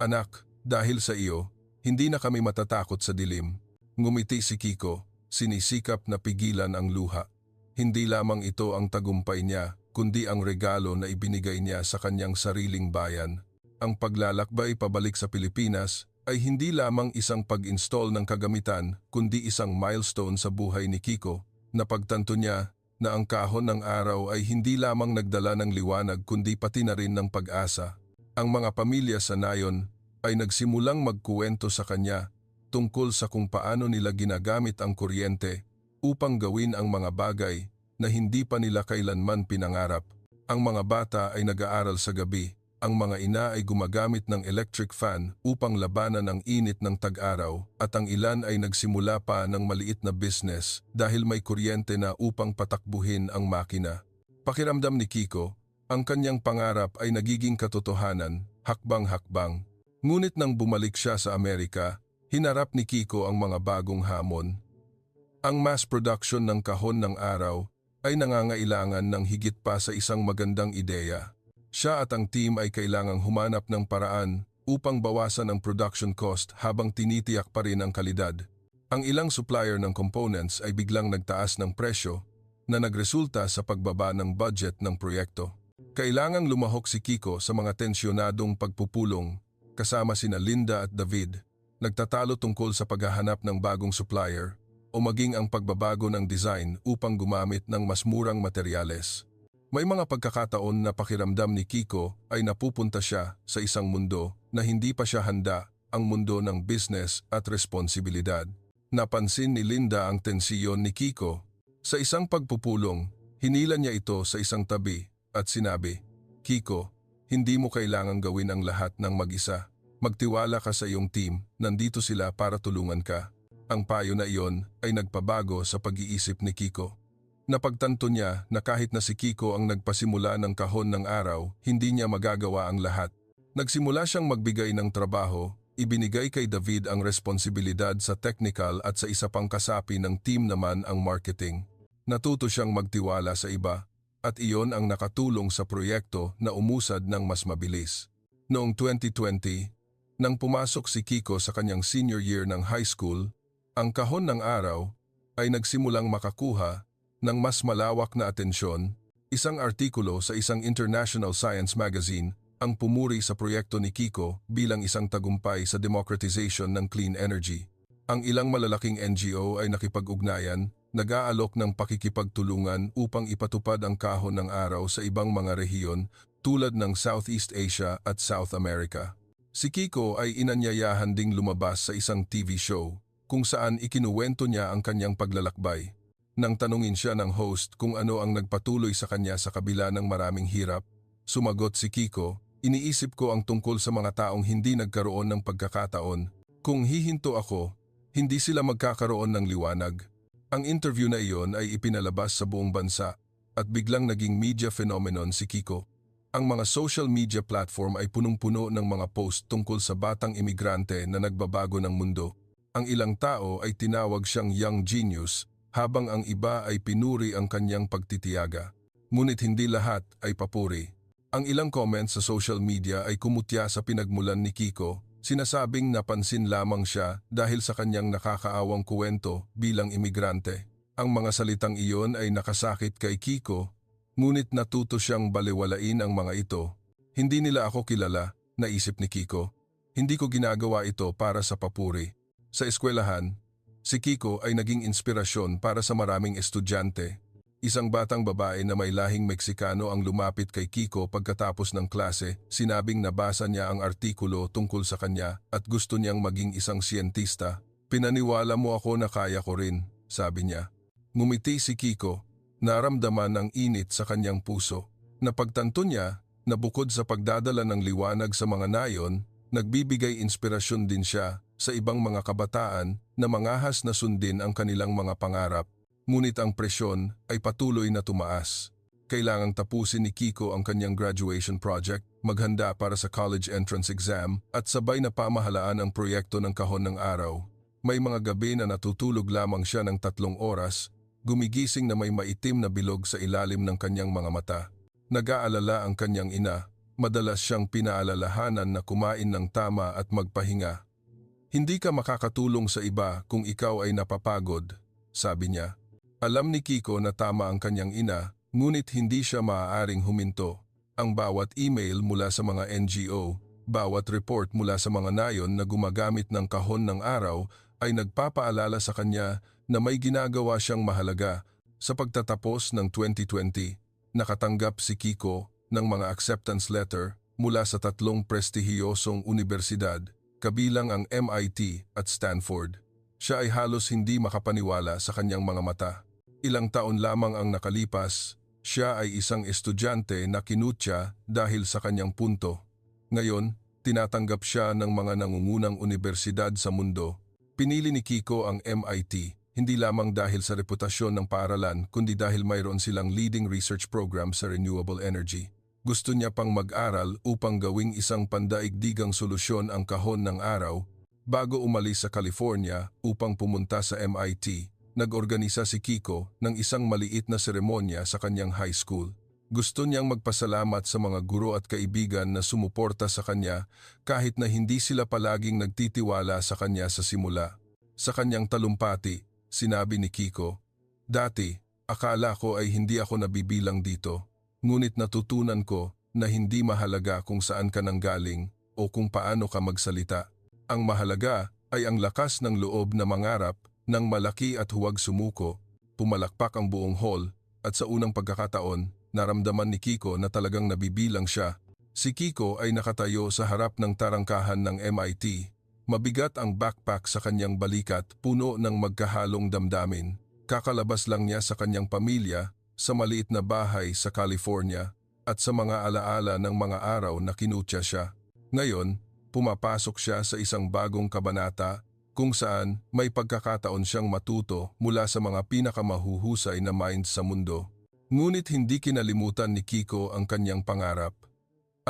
"Anak, dahil sa iyo, hindi na kami matatakot sa dilim." Ngumiti si Kiko, sinisikap na pigilan ang luha. Hindi lamang ito ang tagumpay niya, kundi ang regalo na ibinigay niya sa kanyang sariling bayan. Ang paglalakbay pabalik sa Pilipinas ay hindi lamang isang pag-install ng kagamitan, kundi isang milestone sa buhay ni Kiko. Napagtanto niya na ang kahon ng araw ay hindi lamang nagdala ng liwanag kundi pati na rin ng pag-asa. Ang mga pamilya sa nayon ay nagsimulang magkuwento sa kanya tungkol sa kung paano nila ginagamit ang kuryente upang gawin ang mga bagay na hindi pa nila kailanman pinangarap. Ang mga bata ay nag-aaral sa gabi, ang mga ina ay gumagamit ng electric fan upang labanan ang init ng tag-araw at ang ilan ay nagsimula pa ng maliit na business dahil may kuryente na upang patakbuhin ang makina. Pakiramdam ni Kiko, ang kanyang pangarap ay nagiging katotohanan, hakbang-hakbang. Ngunit nang bumalik siya sa Amerika, hinarap ni Kiko ang mga bagong hamon. Ang mass production ng kahon ng araw ay nangangailangan ng higit pa sa isang magandang ideya. Siya at ang team ay kailangang humanap ng paraan upang bawasan ang production cost habang tinitiyak pa rin ang kalidad. Ang ilang supplier ng components ay biglang nagtaas ng presyo na nagresulta sa pagbaba ng budget ng proyekto. Kailangang lumahok si Kiko sa mga tensyonadong pagpupulong kasama sina Linda at David. Nagtatalo tungkol sa paghahanap ng bagong supplier o maging ang pagbabago ng design upang gumamit ng mas murang materyales. May mga pagkakataon na pakiramdam ni Kiko ay napupunta siya sa isang mundo na hindi pa siya handa, ang mundo ng business at responsibilidad. Napansin ni Linda ang tensiyon ni Kiko. Sa isang pagpupulong, hinila niya ito sa isang tabi at sinabi, "Kiko, hindi mo kailangang gawin ang lahat ng mag-isa. Magtiwala ka sa iyong team, nandito sila para tulungan ka." Ang payo na iyon ay nagpabago sa pag-iisip ni Kiko. Napagtanto niya na kahit na si Kiko ang nagpasimula ng kahon ng araw, hindi niya magagawa ang lahat. Nagsimula siyang magbigay ng trabaho, ibinigay kay David ang responsibilidad sa technical at sa isa pang kasapi ng team naman ang marketing. Natuto siyang magtiwala sa iba at iyon ang nakatulong sa proyekto na umusad ng mas mabilis. Noong 2020, nang pumasok si Kiko sa kanyang senior year ng high school, ang kahon ng araw ay nagsimulang makakuha ng mas malawak na atensyon. Isang artikulo sa isang international science magazine ang pumuri sa proyekto ni Kiko bilang isang tagumpay sa democratization ng clean energy. Ang ilang malalaking NGO ay nakipag-ugnayan nag-aalok ng pakikipagtulungan upang ipatupad ang kahon ng araw sa ibang mga rehiyon tulad ng Southeast Asia at South America. Si Kiko ay inanyayahan ding lumabas sa isang TV show kung saan ikinuwento niya ang kanyang paglalakbay. Nang tanungin siya ng host kung ano ang nagpatuloy sa kanya sa kabila ng maraming hirap, sumagot si Kiko, "Iniisip ko ang tungkol sa mga taong hindi nagkaroon ng pagkakataon. Kung hihinto ako, hindi sila magkakaroon ng liwanag." Ang interview na iyon ay ipinalabas sa buong bansa at biglang naging media phenomenon si Kiko. Ang mga social media platform ay punong-puno ng mga post tungkol sa batang imigrante na nagbabago ng mundo. Ang ilang tao ay tinawag siyang young genius habang ang iba ay pinuri ang kanyang pagtitiyaga. Ngunit hindi lahat ay papuri. Ang ilang comments sa social media ay kumutya sa pinagmulan ni Kiko, sinasabing napansin lamang siya dahil sa kanyang nakakaawang kuwento bilang imigrante. Ang mga salitang iyon ay nakasakit kay Kiko, ngunit natuto siyang balewalain ang mga ito. "Hindi nila ako kilala," naisip ni Kiko. "Hindi ko ginagawa ito para sa papuri." Sa eskwelahan, si Kiko ay naging inspirasyon para sa maraming estudyante. Isang batang babae na may lahing Meksikano ang lumapit kay Kiko pagkatapos ng klase, sinabing nabasa niya ang artikulo tungkol sa kanya at gusto niyang maging isang siyentista. "Pinaniwala mo ako na kaya ko rin," sabi niya. Ngumiti si Kiko, naramdaman ang init sa kanyang puso. Napagtanto niya na bukod sa pagdadala ng liwanag sa mga nayon, nagbibigay inspirasyon din siya sa ibang mga kabataan na mangahas na sundin ang kanilang mga pangarap. Ngunit ang presyon ay patuloy na tumaas. Kailangang tapusin ni Kiko ang kanyang graduation project, maghanda para sa college entrance exam at sabay na pamahalaan ang proyekto ng kahon ng araw. May mga gabi na natutulog lamang siya ng 3 oras, gumigising na may maitim na bilog sa ilalim ng kanyang mga mata. Nag-aalala ang kanyang ina, madalas siyang pinaalalahanan na kumain ng tama at magpahinga. "Hindi ka makakatulong sa iba kung ikaw ay napapagod," sabi niya. Alam ni Kiko na tama ang kanyang ina, ngunit hindi siya maaaring huminto. Ang bawat email mula sa mga NGO, bawat report mula sa mga nayon na gumagamit ng kahon ng araw ay nagpapaalala sa kanya na may ginagawa siyang mahalaga. Sa pagtatapos ng 2020, nakatanggap si Kiko ng mga acceptance letter mula sa 3 prestihiyosong unibersidad, kabilang ang MIT at Stanford. Siya ay halos hindi makapaniwala sa kanyang mga mata. Ilang taon lamang ang nakalipas, siya ay isang estudyante na kinutya dahil sa kanyang punto. Ngayon, tinatanggap siya ng mga nangungunang unibersidad sa mundo. Pinili ni Kiko ang MIT, hindi lamang dahil sa reputasyon ng paaralan kundi dahil mayroon silang leading research program sa renewable energy. Gusto niya pang mag-aral upang gawing isang pandaigdigang solusyon ang kahon ng araw. Bago umalis sa California upang pumunta sa MIT, nag-organisa si Kiko ng isang maliit na seremonya sa kanyang high school. Gusto niyang magpasalamat sa mga guro at kaibigan na sumuporta sa kanya kahit na hindi sila palaging nagtitiwala sa kanya sa simula. Sa kanyang talumpati, sinabi ni Kiko, "Dati, akala ko ay hindi ako nabibilang dito, ngunit natutunan ko na hindi mahalaga kung saan ka nanggaling o kung paano ka magsalita. Ang mahalaga ay ang lakas ng loob na mangarap ng malaki at huwag sumuko." Pumalakpak ang buong hall at sa unang pagkakataon, naramdaman ni Kiko na talagang nabibilang siya. Si Kiko ay nakatayo sa harap ng tarangkahan ng MIT. Mabigat ang backpack sa kanyang balikat, puno ng magkahalong damdamin. Kakalabas lang niya sa kanyang pamilya, sa maliit na bahay sa California, at sa mga alaala ng mga araw na kinutya siya. Ngayon, pumapasok siya sa isang bagong kabanata kung saan may pagkakataon siyang matuto mula sa mga pinakamahuhusay na minds sa mundo. Ngunit hindi kinalimutan ni Kiko ang kanyang pangarap.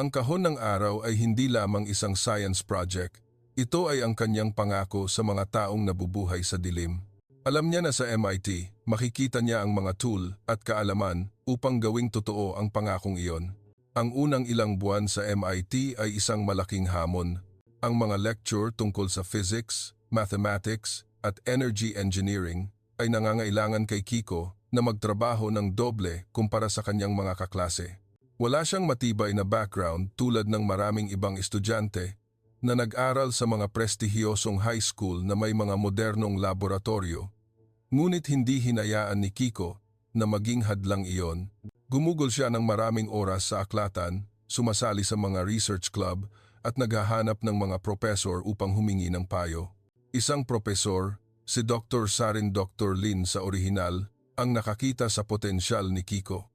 Ang kahon ng araw ay hindi lamang isang science project. Ito ay ang kanyang pangako sa mga taong nabubuhay sa dilim. Alam niya na sa MIT, makikita niya ang mga tool at kaalaman upang gawing totoo ang pangakong iyon. Ang unang ilang buwan sa MIT ay isang malaking hamon. Ang mga lecture tungkol sa physics, mathematics, at energy engineering ay nangangailangan kay Kiko na magtrabaho ng doble kumpara sa kanyang mga kaklase. Wala siyang matibay na background tulad ng maraming ibang estudyante na nag-aral sa mga prestihiyosong high school na may mga modernong laboratorio. Ngunit hindi hinayaan ni Kiko na maging hadlang iyon. Gumugol siya ng maraming oras sa aklatan, sumasali sa mga research club at naghahanap ng mga propesor upang humingi ng payo. Isang propesor, si Dr. Sarin Dr. Lin sa orihinal, ang nakakita sa potensyal ni Kiko.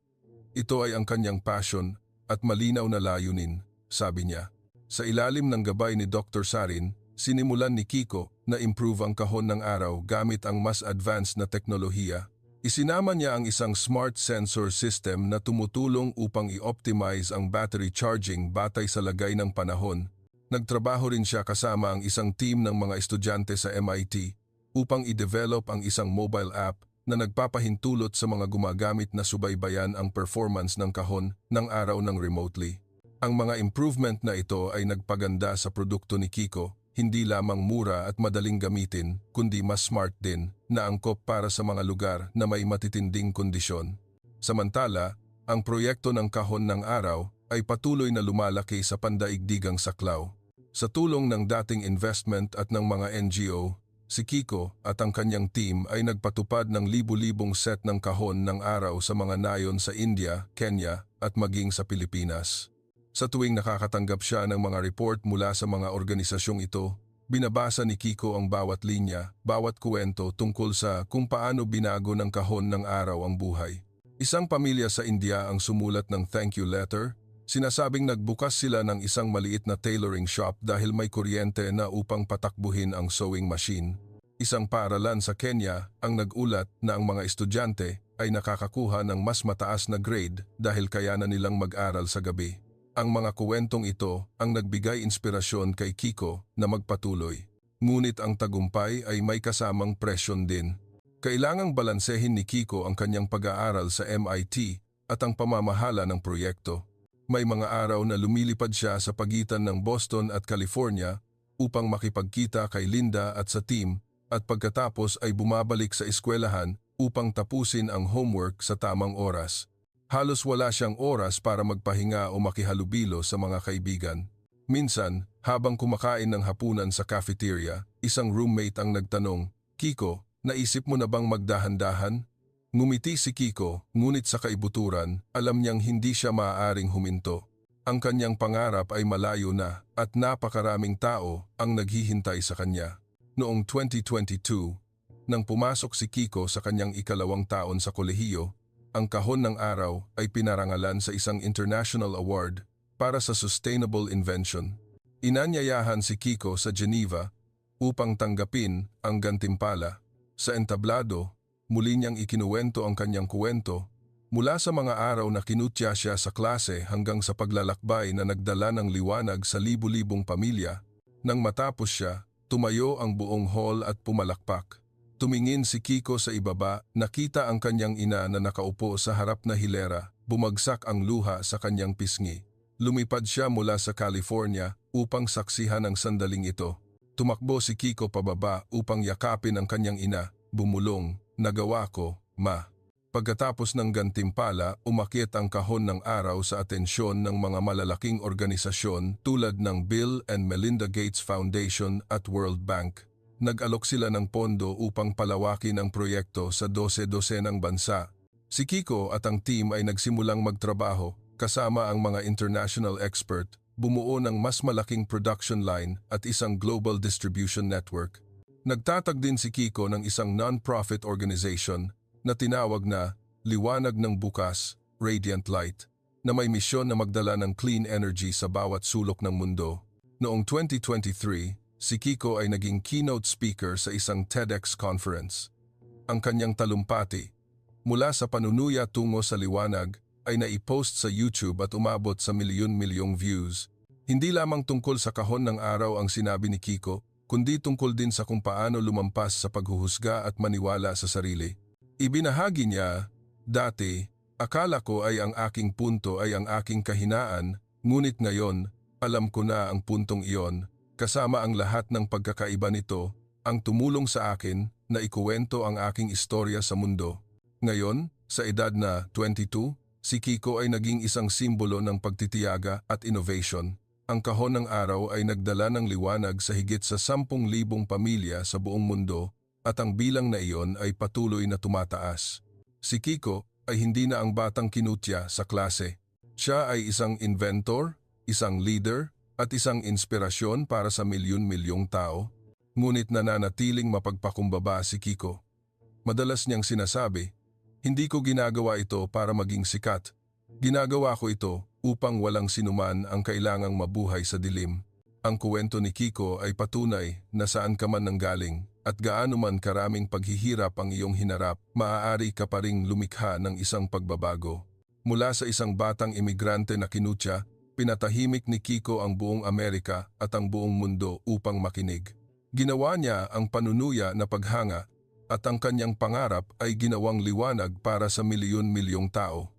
Ito ay ang kanyang passion at malinaw na layunin, sabi niya. Sa ilalim ng gabay ni Dr. Sarin, sinimulan ni Kiko na improve ang kahon ng araw gamit ang mas advanced na teknolohiya. Isinama niya ang isang smart sensor system na tumutulong upang i-optimize ang battery charging batay sa lagay ng panahon. Nagtrabaho rin siya kasama ang isang team ng mga estudyante sa MIT upang i-develop ang isang mobile app na nagpapahintulot sa mga gumagamit na subaybayan ang performance ng kahon ng araw ng remotely. Ang mga improvement na ito ay nagpaganda sa produkto ni Kiko, hindi lamang mura at madaling gamitin, kundi mas smart din na angkop para sa mga lugar na may matitinding kondisyon. Samantala, ang proyekto ng kahon ng araw ay patuloy na lumalaki sa pandaigdigang saklaw. Sa tulong ng dating investment at ng mga NGO, si Kiko at ang kanyang team ay nagpatupad ng libu-libong set ng kahon ng araw sa mga nayon sa India, Kenya at maging sa Pilipinas. Sa tuwing nakakatanggap siya ng mga report mula sa mga organisasyong ito, binabasa ni Kiko ang bawat linya, bawat kwento tungkol sa kung paano binago ng kahon ng araw ang buhay. Isang pamilya sa India ang sumulat ng thank you letter. Sinasabing nagbukas sila ng isang maliit na tailoring shop dahil may kuryente na upang patakbuhin ang sewing machine. Isang paaralan sa Kenya ang nag-ulat na ang mga estudyante ay nakakakuha ng mas mataas na grade dahil kayanan nilang mag-aral sa gabi. Ang mga kuwentong ito ang nagbigay inspirasyon kay Kiko na magpatuloy. Ngunit ang tagumpay ay may kasamang presyon din. Kailangang balansehin ni Kiko ang kanyang pag-aaral sa MIT at ang pamamahala ng proyekto. May mga araw na lumilipad siya sa pagitan ng Boston at California upang makipagkita kay Linda at sa team at pagkatapos ay bumabalik sa eskwelahan upang tapusin ang homework sa tamang oras. Halos wala siyang oras para magpahinga o makihalubilo sa mga kaibigan. Minsan, habang kumakain ng hapunan sa cafeteria, isang roommate ang nagtanong, "Kiko, naisip mo na bang magdahan-dahan?" Ngumiti si Kiko, ngunit sa kaibuturan, alam niyang hindi siya maaaring huminto. Ang kanyang pangarap ay malayo na at napakaraming tao ang naghihintay sa kanya. Noong 2022, nang pumasok si Kiko sa kanyang ikalawang taon sa kolehiyo, ang kahon ng araw ay pinarangalan sa isang international award para sa sustainable invention. Inanyayahan si Kiko sa Geneva upang tanggapin ang gantimpala. Sa entablado, muli niyang ikinuwento ang kanyang kuwento mula sa mga araw na kinutya siya sa klase hanggang sa paglalakbay na nagdala ng liwanag sa libu-libong pamilya. Nang matapos siya, tumayo ang buong hall at pumalakpak. Tumingin si Kiko sa ibaba, nakita ang kanyang ina na nakaupo sa harap na hilera, bumagsak ang luha sa kanyang pisngi. Lumipad siya mula sa California upang saksihan ang sandaling ito. Tumakbo si Kiko pababa upang yakapin ang kanyang ina, bumulong, "Nagawa ko, ma." Pagkatapos ng gantimpala, umakyat ang kahon ng araw sa atensyon ng mga malalaking organisasyon tulad ng Bill and Melinda Gates Foundation at World Bank. Nag-alok sila ng pondo upang palawakin ang proyekto sa 12-dosenang bansa. Si Kiko at ang team ay nagsimulang magtrabaho kasama ang mga international expert, bumuo ng mas malaking production line at isang global distribution network. Nagtatag din si Kiko ng isang non-profit organization na tinawag na Liwanag ng Bukas, Radiant Light, na may misyon na magdala ng clean energy sa bawat sulok ng mundo. Noong 2023, si Kiko ay naging keynote speaker sa isang TEDx conference. Ang kanyang talumpati, mula sa panunuya tungo sa liwanag, ay naipost sa YouTube at umabot sa milyon-milyong views. Hindi lamang tungkol sa kahon ng araw ang sinabi ni Kiko, kundi tungkol din sa kung paano lumampas sa paghuhusga at maniwala sa sarili. Ibinahagi niya, "Dati, akala ko ay ang aking punto ay ang aking kahinaan, ngunit ngayon, alam ko na ang puntong iyon, kasama ang lahat ng pagkakaiba nito, ang tumulong sa akin na ikuwento ang aking istorya sa mundo." Ngayon, sa edad na 22, si Kiko ay naging isang simbolo ng pagtitiyaga at innovation. Ang kahon ng araw ay nagdala ng liwanag sa higit sa 10,000 pamilya sa buong mundo at ang bilang na iyon ay patuloy na tumataas. Si Kiko ay hindi na ang batang kinutya sa klase. Siya ay isang inventor, isang leader, at isang inspirasyon para sa milyon-milyong tao. Ngunit nananatiling mapagpakumbaba si Kiko. Madalas niyang sinasabi, "Hindi ko ginagawa ito para maging sikat. Ginagawa ko ito upang walang sinuman ang kailangang mabuhay sa dilim." Ang kuwento ni Kiko ay patunay na saan ka man nanggaling at gaano man karaming paghihirap ang iyong hinarap, maaari ka pa ring lumikha ng isang pagbabago. Mula sa isang batang imigrante na kinutya, pinatahimik ni Kiko ang buong Amerika at ang buong mundo upang makinig. Ginawa niya ang panunuya na paghanga at ang kanyang pangarap ay ginawang liwanag para sa milyon-milyong tao.